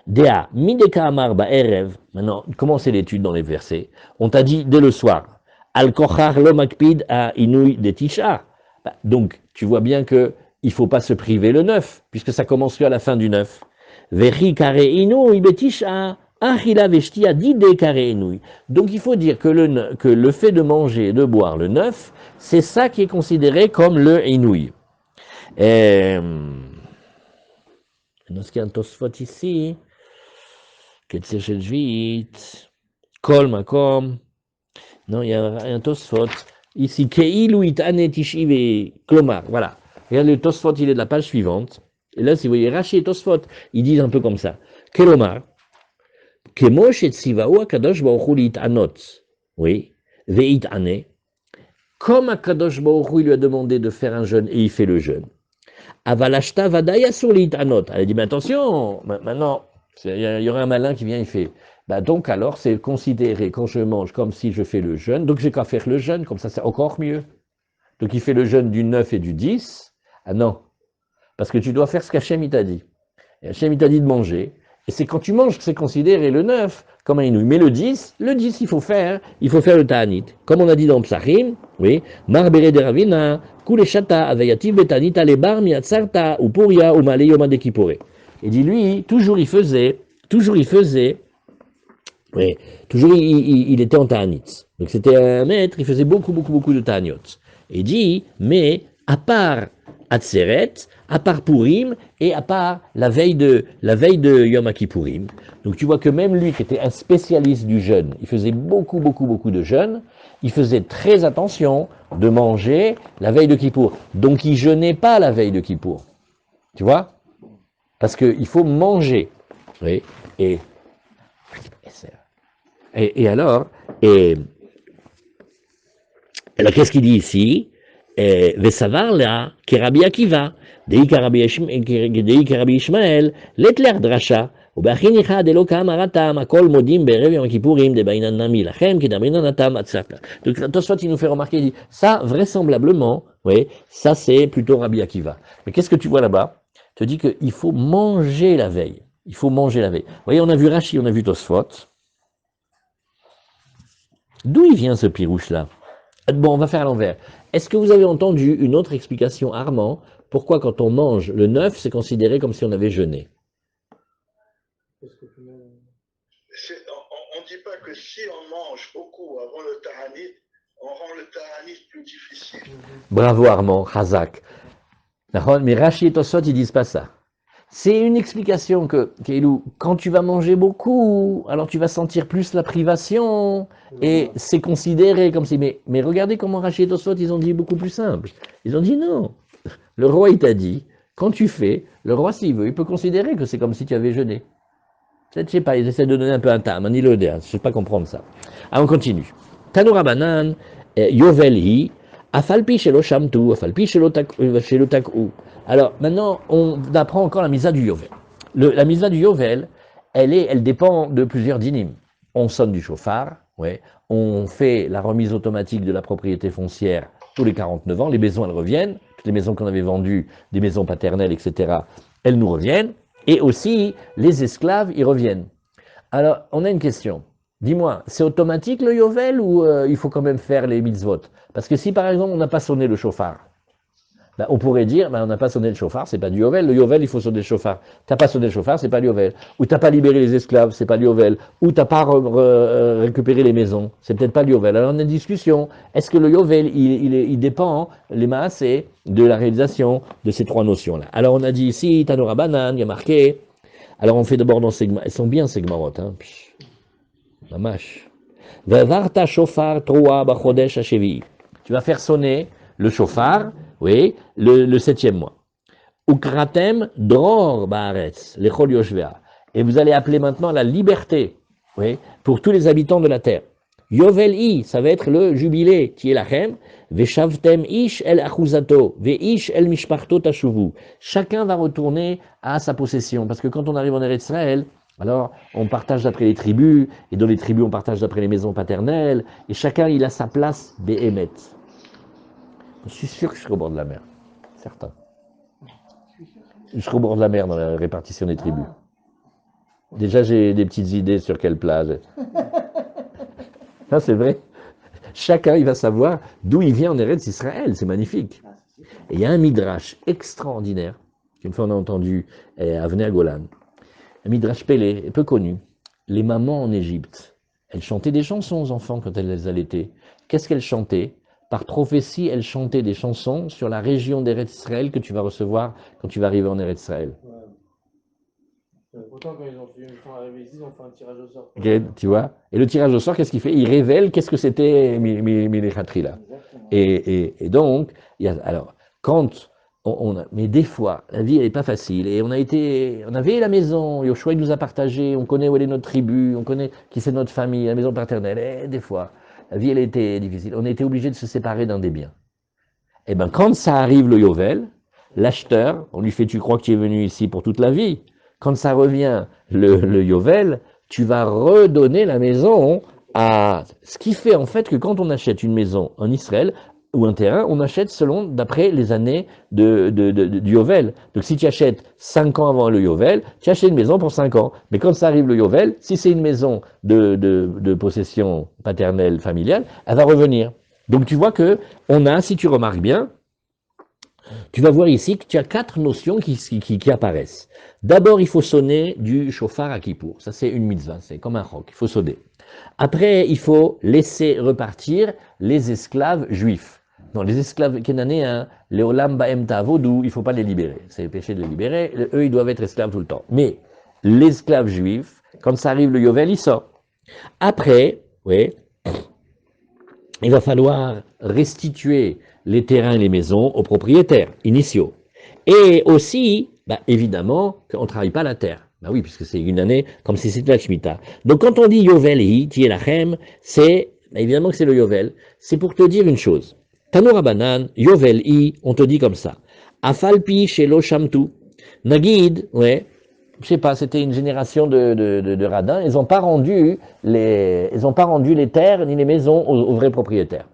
Dea, mideka amar ba'erev. Maintenant, comment c'est l'étude dans les versets? On t'a dit dès le soir. Al kochar lo makpid a inouï de tisha. Donc, tu vois bien que il faut pas se priver le 9, puisque ça commence qu'à la fin du 9. Vechi kare inouï betisha. Achila veshtia dide kare inouï. Donc, il faut dire que le fait de manger et de boire le 9, c'est ça qui est considéré comme le inouï. Dans ce qu'il y a un tosfot ici, Ketzer shel Shvit, Kol Makom. Non, il y a un tosfot ici, Keilu itane tishive klomar. Voilà. Regardez, le tosfot, il est de la page suivante. Et là, si vous voyez Rashi et tosfot, ils disent un peu comme ça. Kelomar, Kemo shetzivau akadosh baruch hu litanot. Oui. Veitane. Comme Akadosh baruch hu lui a demandé de faire un jeûne et il fait le jeûne. Avalashta vadaya sur litanot. Elle a dit, mais attention, maintenant, il y aurait un malin qui vient, il fait, bah donc alors c'est considéré quand je mange comme si je fais le jeûne, donc j'ai qu'à faire le jeûne, comme ça c'est encore mieux. Donc il fait le jeûne du 9 et du 10, ah non, parce que tu dois faire ce qu'Hachem il t'a dit. Et Hachem il t'a dit de manger, et c'est quand tu manges que c'est considéré le 9 comme un inouï. Mais le 10 il faut faire le ta'anit. Comme on a dit dans Psachim, oui, Marbere de Ravina, Kuleshata, Avayativ Betanita, Lebar, Miatsarta, ou Puria, ou Male Yoma de Kippuré. Et dit lui, toujours il faisait, oui, toujours il était en ta'anit. Donc c'était un maître, il faisait beaucoup de ta'aniot. Et dit, mais à part Atzeret, à part Purim et à part la veille de Yom Kippourim. Donc tu vois que même lui qui était un spécialiste du jeûne, il faisait beaucoup de jeûnes, il faisait très attention de manger la veille de Kippour. Donc il jeûnait pas la veille de Kippour. Tu vois? Parce qu'il faut manger. Oui. Alors, qu'est-ce qu'il dit ici? Vesavar là, Kerabi Akiva, Dei Kerabi Ishmael, Letler Drasha, ובהכין אחד אלו כמה רתם, הכל מודים בערב יום הכיפורים, דבעינן נמי לכם, כדברינן התם הצפלה. Donc, Tosfot, il nous fait remarquer, il dit, ça, vraisemblablement, oui, ça c'est plutôt Rabbi Akiva. Mais qu'est-ce que tu vois là-bas? Il te dit qu'il faut manger la veille. Il faut manger la veille. Vous voyez, on a vu Rashi, on a vu Tosfot. D'où il vient ce pirouche-là? Bon, on va faire à l'envers. Est-ce que vous avez entendu une autre explication, Armand, pourquoi quand on mange le 9, c'est considéré comme si on avait jeûné? On ne dit pas que si on mange beaucoup avant le Ta'anit, on rend le Ta'anit plus difficile. Bravo Armand, Chazak. Mais Rashi et Tosfot, ils disent pas ça. C'est une explication que, quand tu vas manger beaucoup, alors tu vas sentir plus la privation, et c'est considéré comme si... Mais regardez comment Rashi et Tosfot, ils ont dit beaucoup plus simple. Ils ont dit non. Le roi, il t'a dit, quand tu fais, le roi, s'il veut, il peut considérer que c'est comme si tu avais jeûné. Je ne sais pas, ils essaient de donner un peu un tam, un ilodéa, je ne sais pas comprendre ça. Alors on continue. Tanoura banan, Yovelhi, Afalpi shelo shamtu, Afalpi shelo tak'u. Alors maintenant, on apprend encore la misa du Yovel. La misa du Yovel, elle dépend de plusieurs dynimes. On sonne du chauffard, ouais. On fait la remise automatique de la propriété foncière tous les 49 ans, les maisons elles reviennent, toutes les maisons qu'on avait vendues, des maisons paternelles, etc., elles nous reviennent. Et aussi, les esclaves, ils reviennent. Alors, on a une question. Dis-moi, c'est automatique le Yovel ou il faut quand même faire les mitzvot? Parce que si par exemple on n'a pas sonné le chauffard, ben, on pourrait dire, ben, on n'a pas sonné le chauffard, c'est pas du Yovel. Le Yovel, il faut sonner le chauffard. T'as pas sonné le chauffard, c'est pas le Yovel. Ou t'as pas libéré les esclaves, c'est pas le Yovel. Ou t'as pas récupéré les maisons, c'est peut-être pas le Yovel. Alors on a une discussion. Est-ce que le Yovel, il dépend, les maasé, de la réalisation de ces trois notions-là? Alors on a dit ici, Tanora Banan, il y a marqué. Alors on fait d'abord dans segment. Elles sont bien segmarot, hein. Mamash. Vavarta shofar troa bachodesh hashevi. Tu vas faire sonner le chauffard, oui, le 7e mois. Ukratem dror baaretz, lechol yoshvea. Et vous allez appeler maintenant la liberté, oui, pour tous les habitants de la terre. Yovel-i, ça va être le jubilé, qui est lachem. Veshavtem ish el achuzato, veish el mishparto tashuvu. Chacun va retourner à sa possession, parce que quand on arrive en Eretz Israël, alors on partage d'après les tribus, et dans les tribus on partage d'après les maisons paternelles, et chacun il a sa place behemet. Je suis sûr que je serai au bord de la mer, certain. Je serai au bord de la mer dans la répartition des tribus. Déjà j'ai des petites idées sur quelle plage. Non, c'est vrai. Chacun, il va savoir d'où il vient en Eretz Israël. C'est magnifique. Et il y a un midrash extraordinaire, qu'une fois on a entendu à Avner Golan. Un midrash Pélé, peu connu. Les mamans en Égypte, elles chantaient des chansons aux enfants quand elles les allaitaient. Qu'est-ce qu'elles chantaient? Par prophétie, elles chantaient des chansons sur la région d'Eretz Israël que tu vas recevoir quand tu vas arriver en Eretz Israël. Pourtant, quand ils sont arrivés ici, ils ont fait un tirage au sort. Okay, tu vois? Et le tirage au sort, qu'est-ce qu'il fait? Il révèle qu'est-ce que c'était Milechatri là. Et donc, alors, quand mais des fois, la vie, elle n'est pas facile. Et on avait la maison, Yoshua, il nous a partagé, on connaît où est notre tribu, on connaît qui c'est notre famille, la maison paternelle. Et des fois, la vie, elle était difficile. On était obligé de se séparer d'un des biens. Et bien, quand ça arrive le Yovel, l'acheteur, on lui fait, tu crois que tu es venu ici pour toute la vie? Quand ça revient, le Yovel, tu vas redonner la maison à... Ce qui fait en fait que quand on achète une maison en Israël, ou un terrain, on achète d'après les années du Yovel. Donc si tu achètes 5 ans avant le Yovel, tu achètes une maison pour 5 ans. Mais quand ça arrive le Yovel, si c'est une maison de possession paternelle, familiale, elle va revenir. Donc tu vois que si tu remarques bien, tu vas voir ici que tu as 4 notions qui apparaissent. D'abord, il faut sonner du chauffard à Kippour. Ça, c'est une mitzvah, c'est comme un roc, il faut sonner. Après, il faut laisser repartir les esclaves juifs. Non, les esclaves kénanéens, les olam ba'em ta'avodu, il ne faut pas les libérer. C'est le péché de les libérer. Eux, ils doivent être esclaves tout le temps. Mais l'esclave juif, quand ça arrive le Yovel, il sort. Après, oui, il va falloir restituer les terrains et les maisons aux propriétaires initiaux. Et aussi, évidemment, qu'on ne travaille pas la terre. Oui, puisque c'est une année comme si c'était la Shemitah. Donc quand on dit Yovel hi, Tielachem, c'est évidemment que c'est le Yovel. C'est pour te dire une chose. Tanura Banan, Yovel hi, on te dit comme ça. Afalpi shelo shamtu. Nagid, ouais, je sais pas, c'était une génération de radins. Ils n'ont pas rendu les terres ni les maisons aux vrais propriétaires.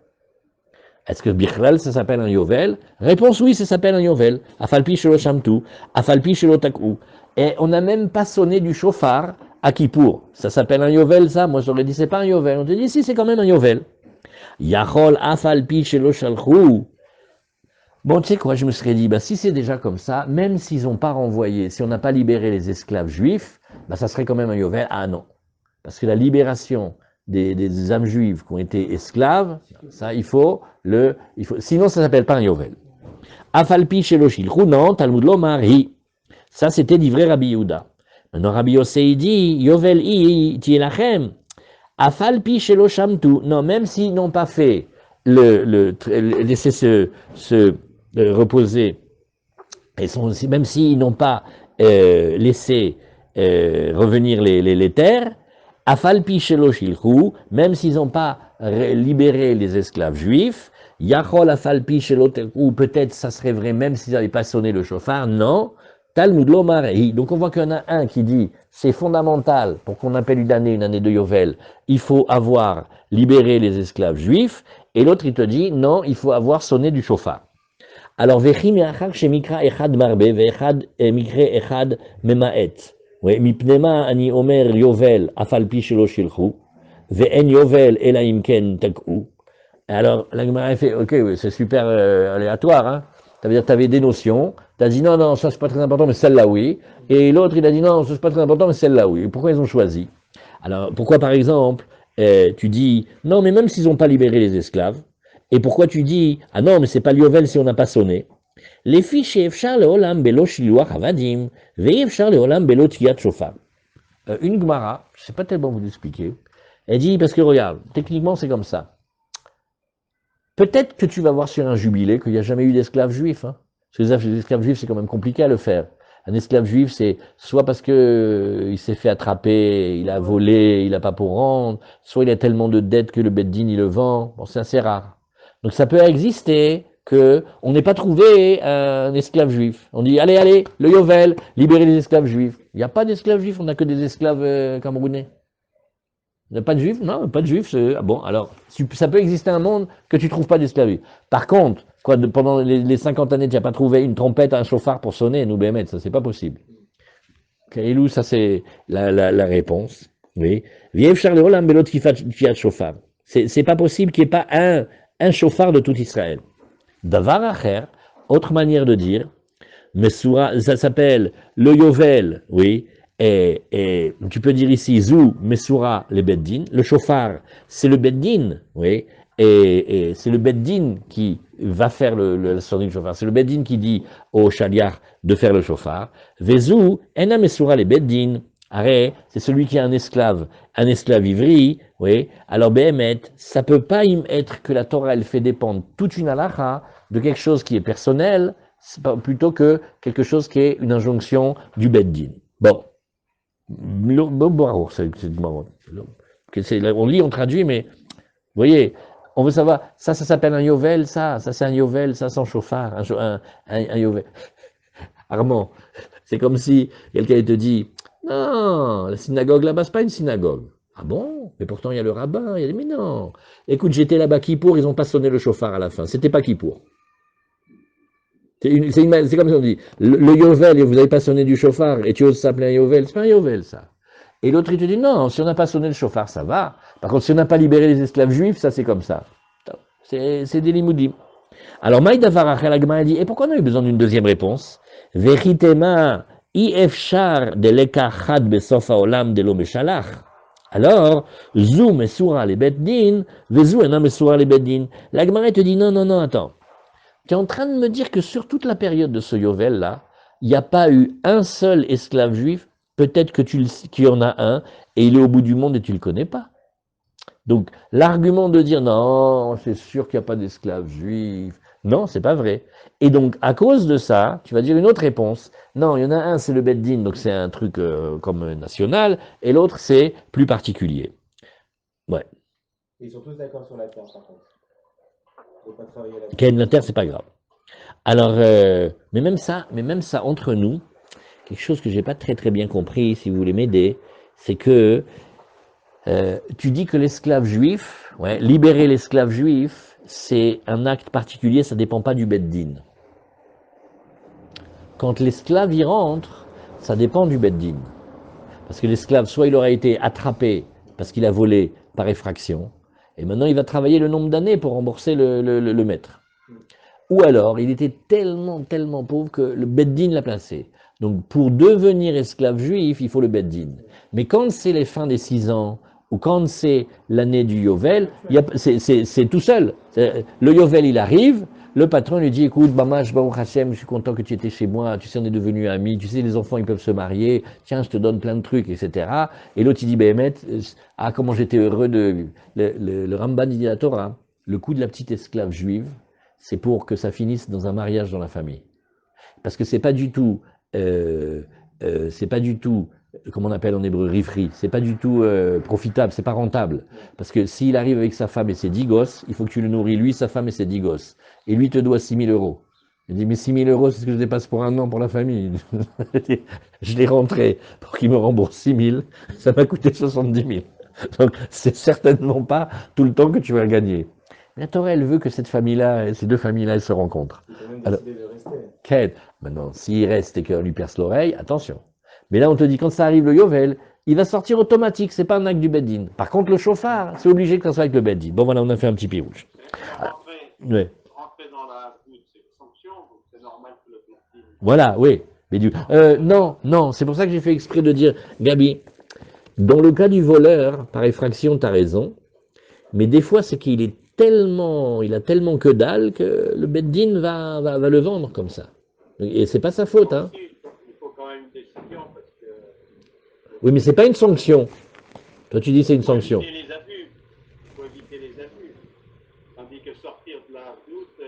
Est-ce que Bichlal, ça s'appelle un Yovel? Réponse oui, ça s'appelle un Yovel. Afalpi shelo shamtu, afalpi shelo takou. Et on n'a même pas sonné du chauffard à Kippour. Ça s'appelle un Yovel, ça? Moi, j'aurais dit, c'est pas un Yovel. On te dit, si, c'est quand même un Yovel. Yachol afalpi shelo shalchou. Bon, tu sais quoi, je me serais dit, si c'est déjà comme ça, même s'ils n'ont pas renvoyé, si on n'a pas libéré les esclaves juifs, ça serait quand même un Yovel. Ah non. Parce que la libération des âmes juives qui ont été esclaves, ça, il faut, sinon ça s'appelle pas un Yovel. Afalpi shelo shilchou, non, Talmud lomar hi. Ça, c'était du vrai Rabbi Yehuda. Maintenant, Rabbi Yossei dit, Yovel hi tielachem, afalpi shelo shamtu. Non, même s'ils n'ont pas fait laisser se reposer, et même s'ils n'ont pas laissé revenir les terres, afalpi shelo shilchou, même s'ils n'ont pas libéré les esclaves juifs, yachol afalpi shelo tekou, peut-être ça serait vrai même s'ils n'avaient pas sonné le chauffard, non. Talmud lomar hi. Donc on voit qu'il y en a un qui dit c'est fondamental pour qu'on appelle une année de Yovel, il faut avoir libéré les esclaves juifs, et l'autre il te dit non, il faut avoir sonné du chauffard. Alors vechi me'achar shemikra echad marbe ve'echad mikre echad memaet. Oui, mipnema ani omer Yovel afalpi shelo shilchou ve'en Yovel ela imken takou. Alors la Gemara fait ok, c'est super aléatoire, hein. Ça veut dire que tu avais des notions, tu as dit non, ça c'est pas très important, mais celle-là oui. Et l'autre il a dit non, ça c'est pas très important, mais celle-là oui. Et pourquoi ils ont choisi? Alors pourquoi par exemple, tu dis non, mais même s'ils n'ont pas libéré les esclaves, et pourquoi tu dis ah non, mais c'est pas l'Yovel si on n'a pas sonné? Les fiches efchar leolam belo shiluach avadim, ve'efchar leolam belo tiyat shofar. Une Gemara, je sais pas tellement vous l'expliquer, elle dit parce que regarde, techniquement c'est comme ça. Peut-être que tu vas voir sur un jubilé qu'il n'y a jamais eu d'esclaves juifs. Hein. Parce que les esclaves juifs, c'est quand même compliqué à le faire. Un esclave juif, c'est soit parce que il s'est fait attraper, il a volé, il n'a pas pour rendre, soit il a tellement de dettes que le beddin il le vend. Bon, c'est assez rare. Donc ça peut exister que on n'ait pas trouvé un esclave juif. On dit allez, le Yovel, libérez les esclaves juifs. Il n'y a pas d'esclaves juifs, on n'a que des esclaves camerounais. Il n'y a pas de juifs? Non, pas de juifs. Bon, alors, ça peut exister un monde que tu ne trouves pas d'esclavage. Par contre, pendant les 50 années, tu n'as pas trouvé une trompette, un chauffard pour sonner, nous bémet, ça, c'est pas possible. Kailou, ça, c'est la réponse. Oui. C'est pas possible qu'il n'y ait pas un chauffard de tout Israël. Davar acher, autre manière de dire, Mesura, ça s'appelle le Yovel, oui. Et tu peux dire ici Zou, Mesura, les Beddin. Le chauffard, c'est le Beddin, oui. Et c'est le Beddin qui va faire le sonner du chauffard. C'est le Beddin qui dit au Shaliach de faire le chauffard. Vezou, Ena Mesura, les Beddin. Arrête, c'est celui qui est un esclave ivri, oui. Alors Behemet, ça peut pas être que la Torah, elle fait dépendre toute une halakha de quelque chose qui est personnel, plutôt que quelque chose qui est une injonction du Beddin. Bon. On lit, on traduit, mais vous voyez, on veut savoir, ça s'appelle un Yovel, ça c'est un Yovel, ça sans chauffard, un Yovel. Armand, c'est comme si quelqu'un te dit, non, la synagogue là-bas, c'est pas une synagogue. Ah bon? Mais pourtant il y a le rabbin, il a dit, mais non. Écoute, j'étais là-bas Kippour, ils n'ont pas sonné le chauffard à la fin, c'était pas Kippour. C'est comme si on dit, le Yovel, vous n'avez pas sonné du chauffard, et tu oses s'appeler un Yovel, c'est pas un Yovel, ça. Et l'autre, il te dit, non, si on n'a pas sonné le chauffard, ça va. Par contre, si on n'a pas libéré les esclaves juifs, ça c'est comme ça. C'est des limoudim. Alors, Maïdavar Achel Agma dit, et pourquoi on a eu besoin d'une deuxième réponse? Veritema, ifchar de lekachad besof haolam de lo meshalach. Alors, Zou Mesura les Beddin, Vezou Ena Mesura les Beddin. La Gemara te dit non, non, non, attends. Tu es en train de me dire que sur toute la période de ce Yovel-là, il n'y a pas eu un seul esclave juif, peut-être que qu'il y en a un, et il est au bout du monde et tu ne le connais pas. Donc, l'argument de dire non, c'est sûr qu'il n'y a pas d'esclaves juifs, non, c'est pas vrai. Et donc, à cause de ça, tu vas dire une autre réponse. Non, il y en a un, c'est le Beddin, donc c'est un truc comme national, et l'autre, c'est plus particulier. Ouais. Ils sont tous d'accord sur la terre, par contre. Faut pas travailler la terre. Ken, la terre, c'est pas grave. Alors, mais même ça, entre nous, quelque chose que j'ai pas très très bien compris, si vous voulez m'aider, c'est que tu dis que l'esclave juif, ouais, libérer l'esclave juif, c'est un acte particulier, ça dépend pas du Beddin. Quand l'esclave y rentre, ça dépend du Beddin. Parce que l'esclave, soit il aura été attrapé parce qu'il a volé par effraction, et maintenant il va travailler le nombre d'années pour rembourser le maître. Ou alors, il était tellement pauvre que le Beddin l'a placé. Donc, pour devenir esclave juif, il faut le Beddin. Mais quand c'est les fins des 6 ans, ou quand c'est l'année du Yovel, c'est tout seul. Le Yovel, il arrive, le patron lui dit, écoute, Bamash, Baruch Hashem, je suis content que tu étais chez moi, tu sais, on est devenus amis, tu sais, les enfants, ils peuvent se marier, tiens, je te donne plein de trucs, etc. Et l'autre, il dit, Béhémet, ah, comment j'étais heureux de... Le Ramban dit la Torah, le coup de la petite esclave juive, c'est pour que ça finisse dans un mariage dans la famille. Parce que c'est pas du tout, comme on appelle en hébreu, rifri, c'est pas du tout profitable, c'est pas rentable. Parce que s'il arrive avec sa femme et ses 10 gosses, il faut que tu le nourris, lui, sa femme et ses 10 gosses. Et lui te doit 6 000 euros. Il dit, mais 6 000 euros, c'est ce que je dépasse pour un an pour la famille. Je l'ai rentré pour qu'il me rembourse 6 000, ça m'a coûté 70 000. Donc, c'est certainement pas tout le temps que tu vas gagner. La Torah, elle veut que cette famille-là, ces deux familles-là, elles se rencontrent. Il peut même Alors, décider de rester. Ked, maintenant, s'il reste et qu'on lui perce l'oreille, attention. Mais là, on te dit, quand ça arrive le Yovel, il va sortir automatique, c'est pas un acte du Beddin. Par contre, le chauffard, c'est obligé que ça soit avec le Beddin. Bon, voilà, on a fait un petit pirouge. Ouais. Rentrer dans la butte, c'est une sanction, donc c'est normal que le Beddin. Voilà, oui. Mais non, c'est pour ça que j'ai fait exprès de dire, Gabi, dans le cas du voleur, par effraction, tu as raison, mais des fois, c'est qu'il il a tellement que dalle que le Beddin va le vendre comme ça. Et c'est pas sa faute, hein. Il faut quand même une décision parce que. Oui, mais c'est pas une sanction. Toi, tu dis c'est une sanction. Il faut éviter les abus. Tandis que sortir de la route,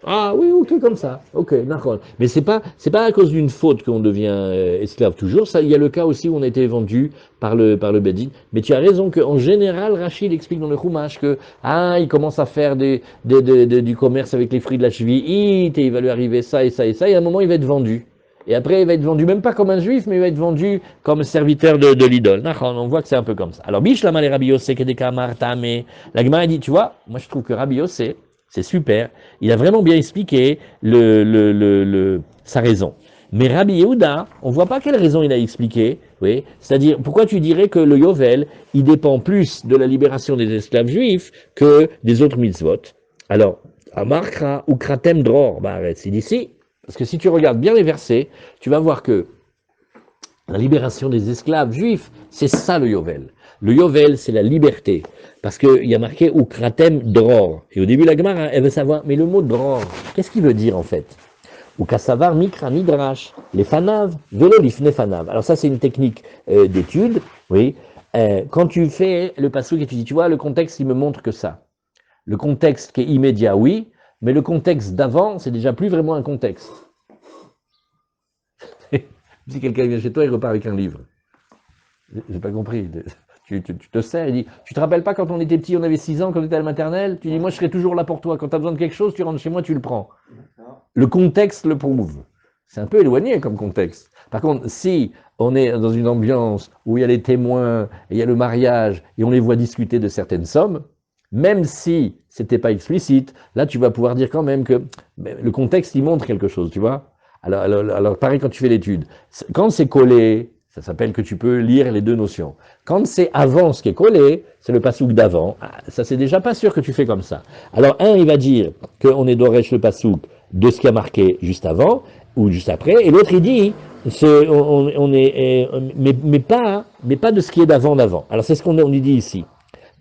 Ah oui, ok, comme ça. Ok, d'accord. Mais c'est pas à cause d'une faute qu'on devient esclave toujours. Ça, il y a le cas aussi où on a été vendu par le Beddin. Mais tu as raison qu'en général, Rachid explique dans le Chumash que il commence à faire du commerce avec les fruits de la cheville, et il va lui arriver ça et ça et ça, et à un moment il va être vendu. Et après il va être vendu même pas comme un juif, mais il va être vendu comme serviteur de l'idole. On voit que c'est un peu comme ça. Alors Bish Lama les Rabbi Yossé Kedeka Marta, mais la Gemara dit, tu vois, moi je trouve que Rabbi Yossé, c'est super. Il a vraiment bien expliqué sa raison. Mais Rabbi Yehuda, on ne voit pas quelle raison il a expliqué. Oui, c'est-à-dire, pourquoi tu dirais que le Yovel, il dépend plus de la libération des esclaves juifs que des autres mitzvot? Alors, Amarkra ou Kratem Dror, c'est d'ici. Parce que si tu regardes bien les versets, tu vas voir que la libération des esclaves juifs, c'est ça le Yovel. Le Yovel, c'est la liberté. Parce qu'il y a marqué « Ukratem dror ». Et au début, la Gemara, elle veut savoir, mais le mot « dror », qu'est-ce qu'il veut dire en fait ? Ou Kassavar Mikra Midrash, les fanav, velo lifne fanav. Alors ça, c'est une technique d'étude, oui. Quand tu fais le passouk et tu dis, tu vois, le contexte, il me montre que ça. Le contexte qui est immédiat, oui, mais le contexte d'avant, c'est déjà plus vraiment un contexte. Si quelqu'un vient chez toi, il repart avec un livre. J'ai pas compris. Tu te sers, il dit, tu te rappelles pas quand on était petit, on avait 6 ans, quand on était à la maternelle, tu dis, moi je serai toujours là pour toi, quand tu as besoin de quelque chose, tu rentres chez moi, tu le prends. Le contexte le prouve. C'est un peu éloigné comme contexte. Par contre, si on est dans une ambiance où il y a les témoins, et il y a le mariage, et on les voit discuter de certaines sommes, même si c'était pas explicite, là tu vas pouvoir dire quand même que le contexte il montre quelque chose, tu vois. Alors pareil quand tu fais l'étude. Quand c'est collé, ça s'appelle que tu peux lire les deux notions. Quand c'est avant ce qui est collé, c'est le passouk d'avant. Ça, c'est déjà pas sûr que tu fais comme ça. Alors, il va dire qu'on est d'Oresh le passouk de ce qui a marqué juste avant ou juste après, et l'autre, il dit on est, mais pas de ce qui est d'avant. Alors c'est ce qu'on lui dit ici.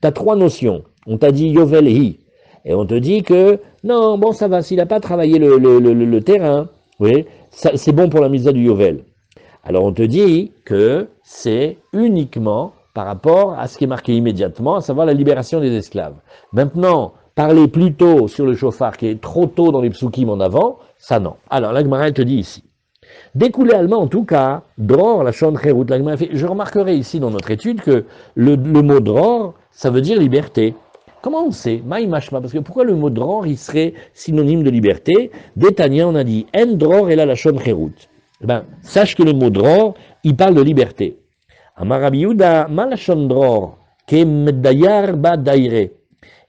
Tu as trois notions. On t'a dit Yovel Hi. Et on te dit que, non, bon, ça va, s'il n'a pas travaillé le terrain, oui, c'est bon pour la mise du Yovel. Alors on te dit que c'est uniquement par rapport à ce qui est marqué immédiatement, à savoir la libération des esclaves. Maintenant, parler plus tôt sur le chauffard qui est trop tôt dans les psukim en avant, ça non. Alors la Gemara te dit ici. Découlé allemand en tout cas, dror, la chon cherut, la Gemara fait. Je remarquerai ici dans notre étude que le mot dror, ça veut dire liberté. Comment on sait? Maïmashma, parce que pourquoi le mot dror, il serait synonyme de liberté? D'Etania, on a dit, en dror et là la chon cherut. Ben, sache que le mot dror, il parle de liberté. Amar Rabbi Yehuda, malachon dror, kemdayar ba daire.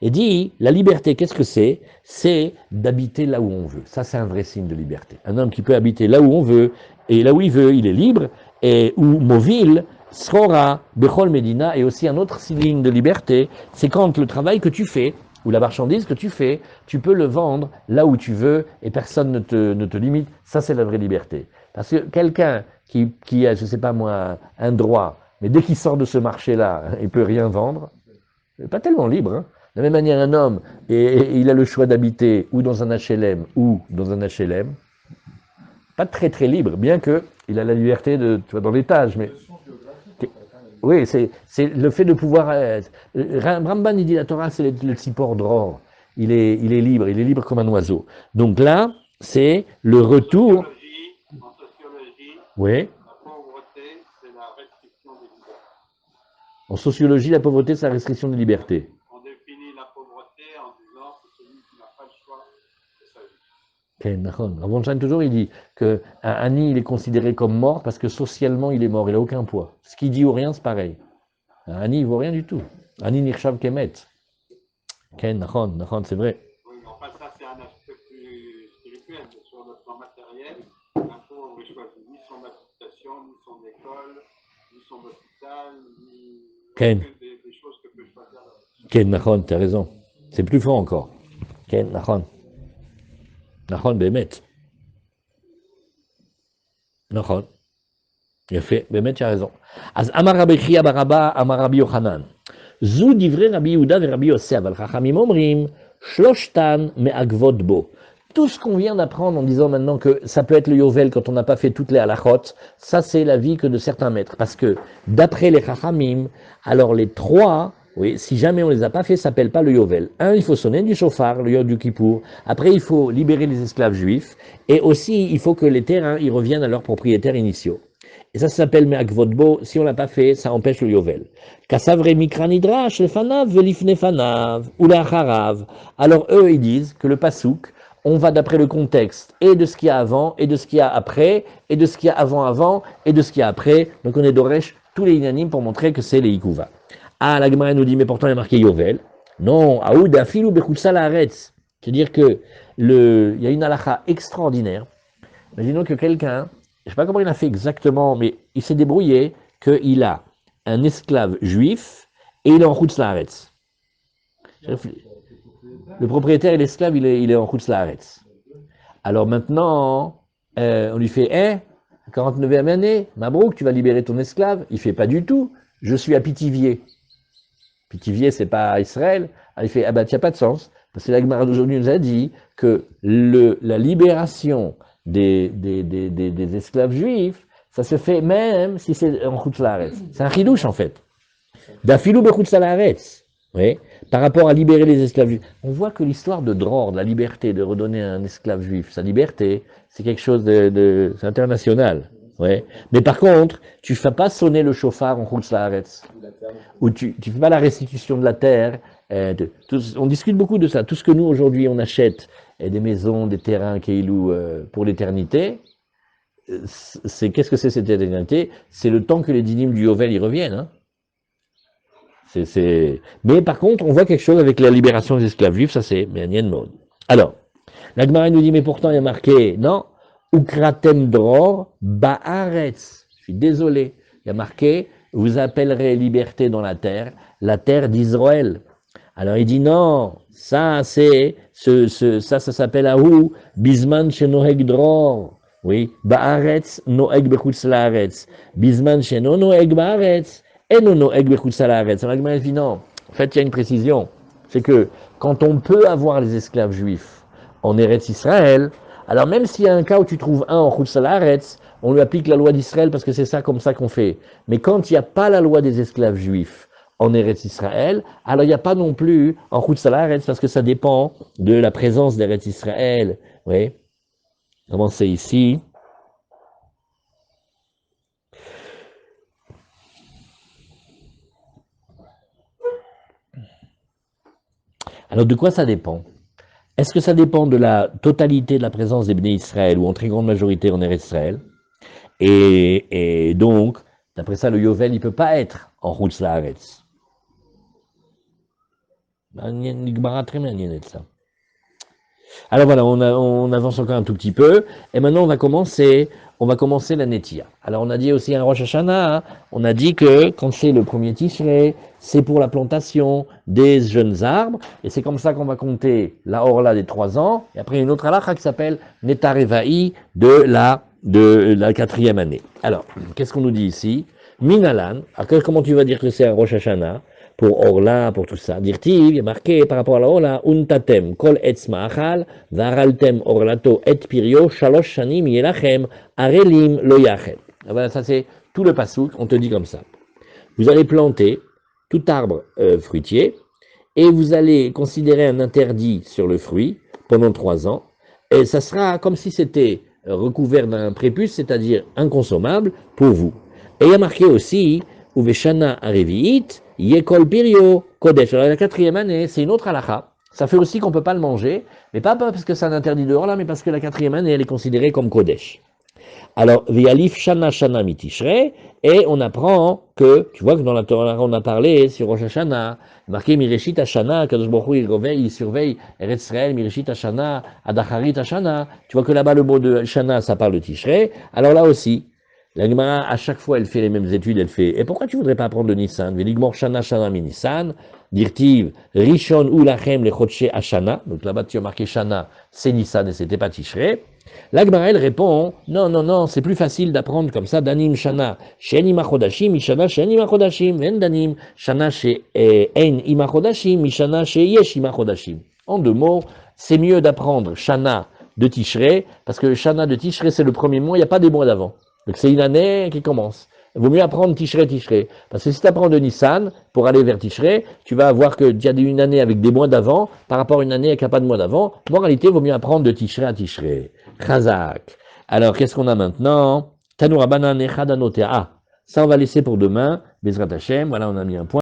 Et dit, la liberté, qu'est-ce que c'est? C'est d'habiter là où on veut. Ça, c'est un vrai signe de liberté. Un homme qui peut habiter là où on veut, et là où il veut, il est libre, et où Movil, Srora, Bechol Medina, et aussi un autre signe de liberté, c'est quand le travail que tu fais, ou la marchandise que tu fais, tu peux le vendre là où tu veux, et personne ne te limite. Ça, c'est la vraie liberté. Parce que quelqu'un qui a, je ne sais pas moi, un droit, mais dès qu'il sort de ce marché-là, il ne peut rien vendre, il n'est pas tellement libre. Hein. De la même manière, un homme, et il a le choix d'habiter ou dans un HLM ou dans un HLM, pas très très libre, bien qu'il a la liberté de, tu vois, dans l'étage, mais... Oui, c'est le fait de pouvoir... Ramban, il dit, la Torah, c'est le tzipor dror. Il est libre comme un oiseau. Donc là, c'est le retour... En sociologie, Oui. la pauvreté, c'est la restriction des libertés. En sociologie, la pauvreté, c'est la restriction des libertés. On définit la pauvreté en disant que celui qui n'a pas le choix de sa vie. Ravon Chaim, toujours, il dit qu'un Ani, il est considéré comme mort parce que socialement, il est mort, il n'a aucun poids. Ce qu'il dit ou rien, c'est pareil. Un Ani, il ne vaut rien du tout. Ani Nirshav Kemet. Ken, c'est vrai. Oui, mais enfin, ça, c'est un aspect plus spirituel. Mais sur le plan matériel, un pauvre ne choisit ni son habitation, ni son école, ni son hôpital, ni Ken. des choses que peut choisir. Ken, tu as raison. C'est plus fort encore. Ken, Nachon, Bémet. Nachon. Il a fait, Bémet, tu as raison. Az Amar Rabbi Chia Baraba, Amar Rabbi Yochanan. Zou divrei Rabbi Yehuda ve Rabbi Yosef, aval Chachamim omrim, shloshtan me'agvot bo. Tout ce qu'on vient d'apprendre en disant maintenant que ça peut être le Yovel quand on n'a pas fait toutes les halachot, ça c'est la vie que de certains maîtres. Parce que d'après les Chachamim, alors les trois, oui, si jamais on ne les a pas fait, ça s'appelle pas le Yovel. Un, il faut sonner du chauffard, le Yod du Kippour. Après, il faut libérer les esclaves juifs. Et aussi, il faut que les terrains, ils reviennent à leurs propriétaires initiaux. Et ça s'appelle Me'akvodbo. Si on l'a pas fait, ça empêche le Yovel. Kasavre mikra nidrash lefanav velifne fanav ou lacharav. Alors eux, ils disent que le pasouk, on va d'après le contexte et de ce qu'il y a avant, et de ce qu'il y a après, et de ce qu'il y a avant, et de ce qu'il y a après. Donc on est d'Oresh tous les inanimes pour montrer que c'est les Ikouva. Ah, la Gemara nous dit, mais pourtant il y a marqué Yovel. Non, Aoud afilu bechutsa laaretz. C'est-à-dire que il y a une halakha extraordinaire. Imaginons que quelqu'un, je ne sais pas comment il a fait exactement, mais il s'est débrouillé qu'il a un esclave juif et il est en chutz laaretz. Le propriétaire et l'esclave, il est en chutz laaretz. Alors maintenant, on lui fait, 49e année, Mabrouk, tu vas libérer ton esclave. Il fait pas du tout. Je suis à Pithiviers. Pithiviers, c'est pas Israël. Alors il fait, ah bah, tu n'as pas de sens. Parce que la Gemara d'aujourd'hui nous a dit que la libération des esclaves juifs, ça se fait même si c'est en chutz laaretz. C'est un chidouche en fait. D'afilou bechutz laaretz. Oui. Par rapport à libérer les esclaves juifs. On voit que l'histoire de Dror, de la liberté, de redonner à un esclave juif sa liberté, c'est quelque chose c'est international. Ouais. Mais par contre, tu ne fais pas sonner le chauffard en chutz laaretz. Ou tu ne fais pas la restitution de la terre. On discute beaucoup de ça. Tout ce que nous, aujourd'hui, on achète, des maisons, des terrains, pour l'éternité, qu'est-ce que c'est cette éternité? C'est le temps que les dynimes du Yovel y reviennent. Hein. Mais par contre, on voit quelque chose avec la libération des esclaves juifs, ça c'est Méanienne mode. Alors, la Gemara nous dit, mais pourtant il y a marqué, non, Ukratem dror ba'aretz. Je suis désolé. Il y a marqué, vous appellerez liberté dans la terre d'Israël. Alors il dit non, ça c'est, ça s'appelle Ahou, Bisman Shenoheg dror. Oui, Ba'aretz noeg bechutz la'aretz, bisman sheno noeg ba'aretz, eno noeg bechutz la'aretz. Alors, la dit non. En fait, il y a une précision. C'est que quand on peut avoir les esclaves juifs en Eretz Israël, alors même s'il y a un cas où tu trouves un en chutz la'aretz, on lui applique la loi d'Israël parce que c'est ça comme ça qu'on fait. Mais quand il n'y a pas la loi des esclaves juifs en Eretz Israël, alors il n'y a pas non plus en chutz la'aretz parce que ça dépend de la présence d'Eretz Israël. Oui. Comment c'est ici? Alors de quoi ça dépend? Est-ce que ça dépend de la totalité de la présence des Bnei Israël ou en très grande majorité en Eretz Israël? Et donc, d'après ça, le Yovel, il ne peut pas être en Chutz La'aretz. Alors voilà, on avance encore un tout petit peu, et maintenant on va commencer la Netia. Alors on a dit aussi un Rosh Hashanah, hein, on a dit que quand c'est le premier Tishrei, c'est pour la plantation des jeunes arbres, et c'est comme ça qu'on va compter la Orla des 3 ans, et après une autre halakha qui s'appelle Netarevaï de la 4e année. Alors, qu'est-ce qu'on nous dit ici? Minalan, alors comment tu vas dire que c'est un Rosh Hashanah? Pour Orla, pour tout ça. Dirtiv, il y a marqué par rapport à la Orla, Untatem, Kol Etz Ma'achal, Varaltem Orlato et Pirio, Shalosh Shanim Yelachem, Arelim Lo Yachem. Voilà, ça c'est tout le pasouk, on te dit comme ça. Vous allez planter tout arbre fruitier, et vous allez considérer un interdit sur le fruit pendant 3 ans, et ça sera comme si c'était recouvert d'un prépuce, c'est-à-dire inconsommable pour vous. Et il y a marqué aussi, Uveshana Areviit, Yekol Pirio Kodesh. Alors la 4e année, c'est une autre halakha. Ça fait aussi qu'on ne peut pas le manger, mais pas parce que c'est un interdit dehors là, mais parce que la 4e année, elle est considérée comme Kodesh. Alors, Vialif Shana Shana Mitishrei, et on apprend que, tu vois que dans la Torah, on a parlé sur Rosh Hashanah, marqué Mireshit Hashana, Kadosh Baruch Hu, il surveille Eretz Israël, Mireshit Hashana, Adacharit Hashana. Tu vois que là-bas, le mot de Shana, ça parle de Tishrei. Alors là aussi, la Gemara, à chaque fois, elle fait les mêmes études, elle fait, et pourquoi tu voudrais pas apprendre le Nissan? Veligmor Shana Shana mi Nissan, dirtiv Rishon ou Lachem le Chodche Hashana. Donc là-bas, tu as marqué Shana, c'est Nissan et c'était pas Tishrei. La Gemara, elle répond, non, c'est plus facile d'apprendre comme ça, Danim Shana, Shen Imachodashim, Mishana Shen Imachodashim, Ven Danim, Shana She En Imachodashim, Mishana She Yesh Imachodashim. En 2 mots, c'est mieux d'apprendre Shana de Tishrei, parce que le Shana de Tishrei, c'est le premier mois, il n'y a pas des mois d'avant. Donc c'est une année qui commence. Il vaut mieux apprendre Tishrei. Parce que si tu apprends de Nissan, pour aller vers Tishrei, tu vas avoir qu'il y a une année avec des mois d'avant, par rapport à une année avec pas de mois d'avant. Moralité, il vaut mieux apprendre de Tishrei à Tishrei. Chazak. Alors, qu'est-ce qu'on a maintenant? Tanoura Banan Echad Anotea. Ah, ça on va laisser pour demain. Bezrat Hashem. Voilà, on a mis un point.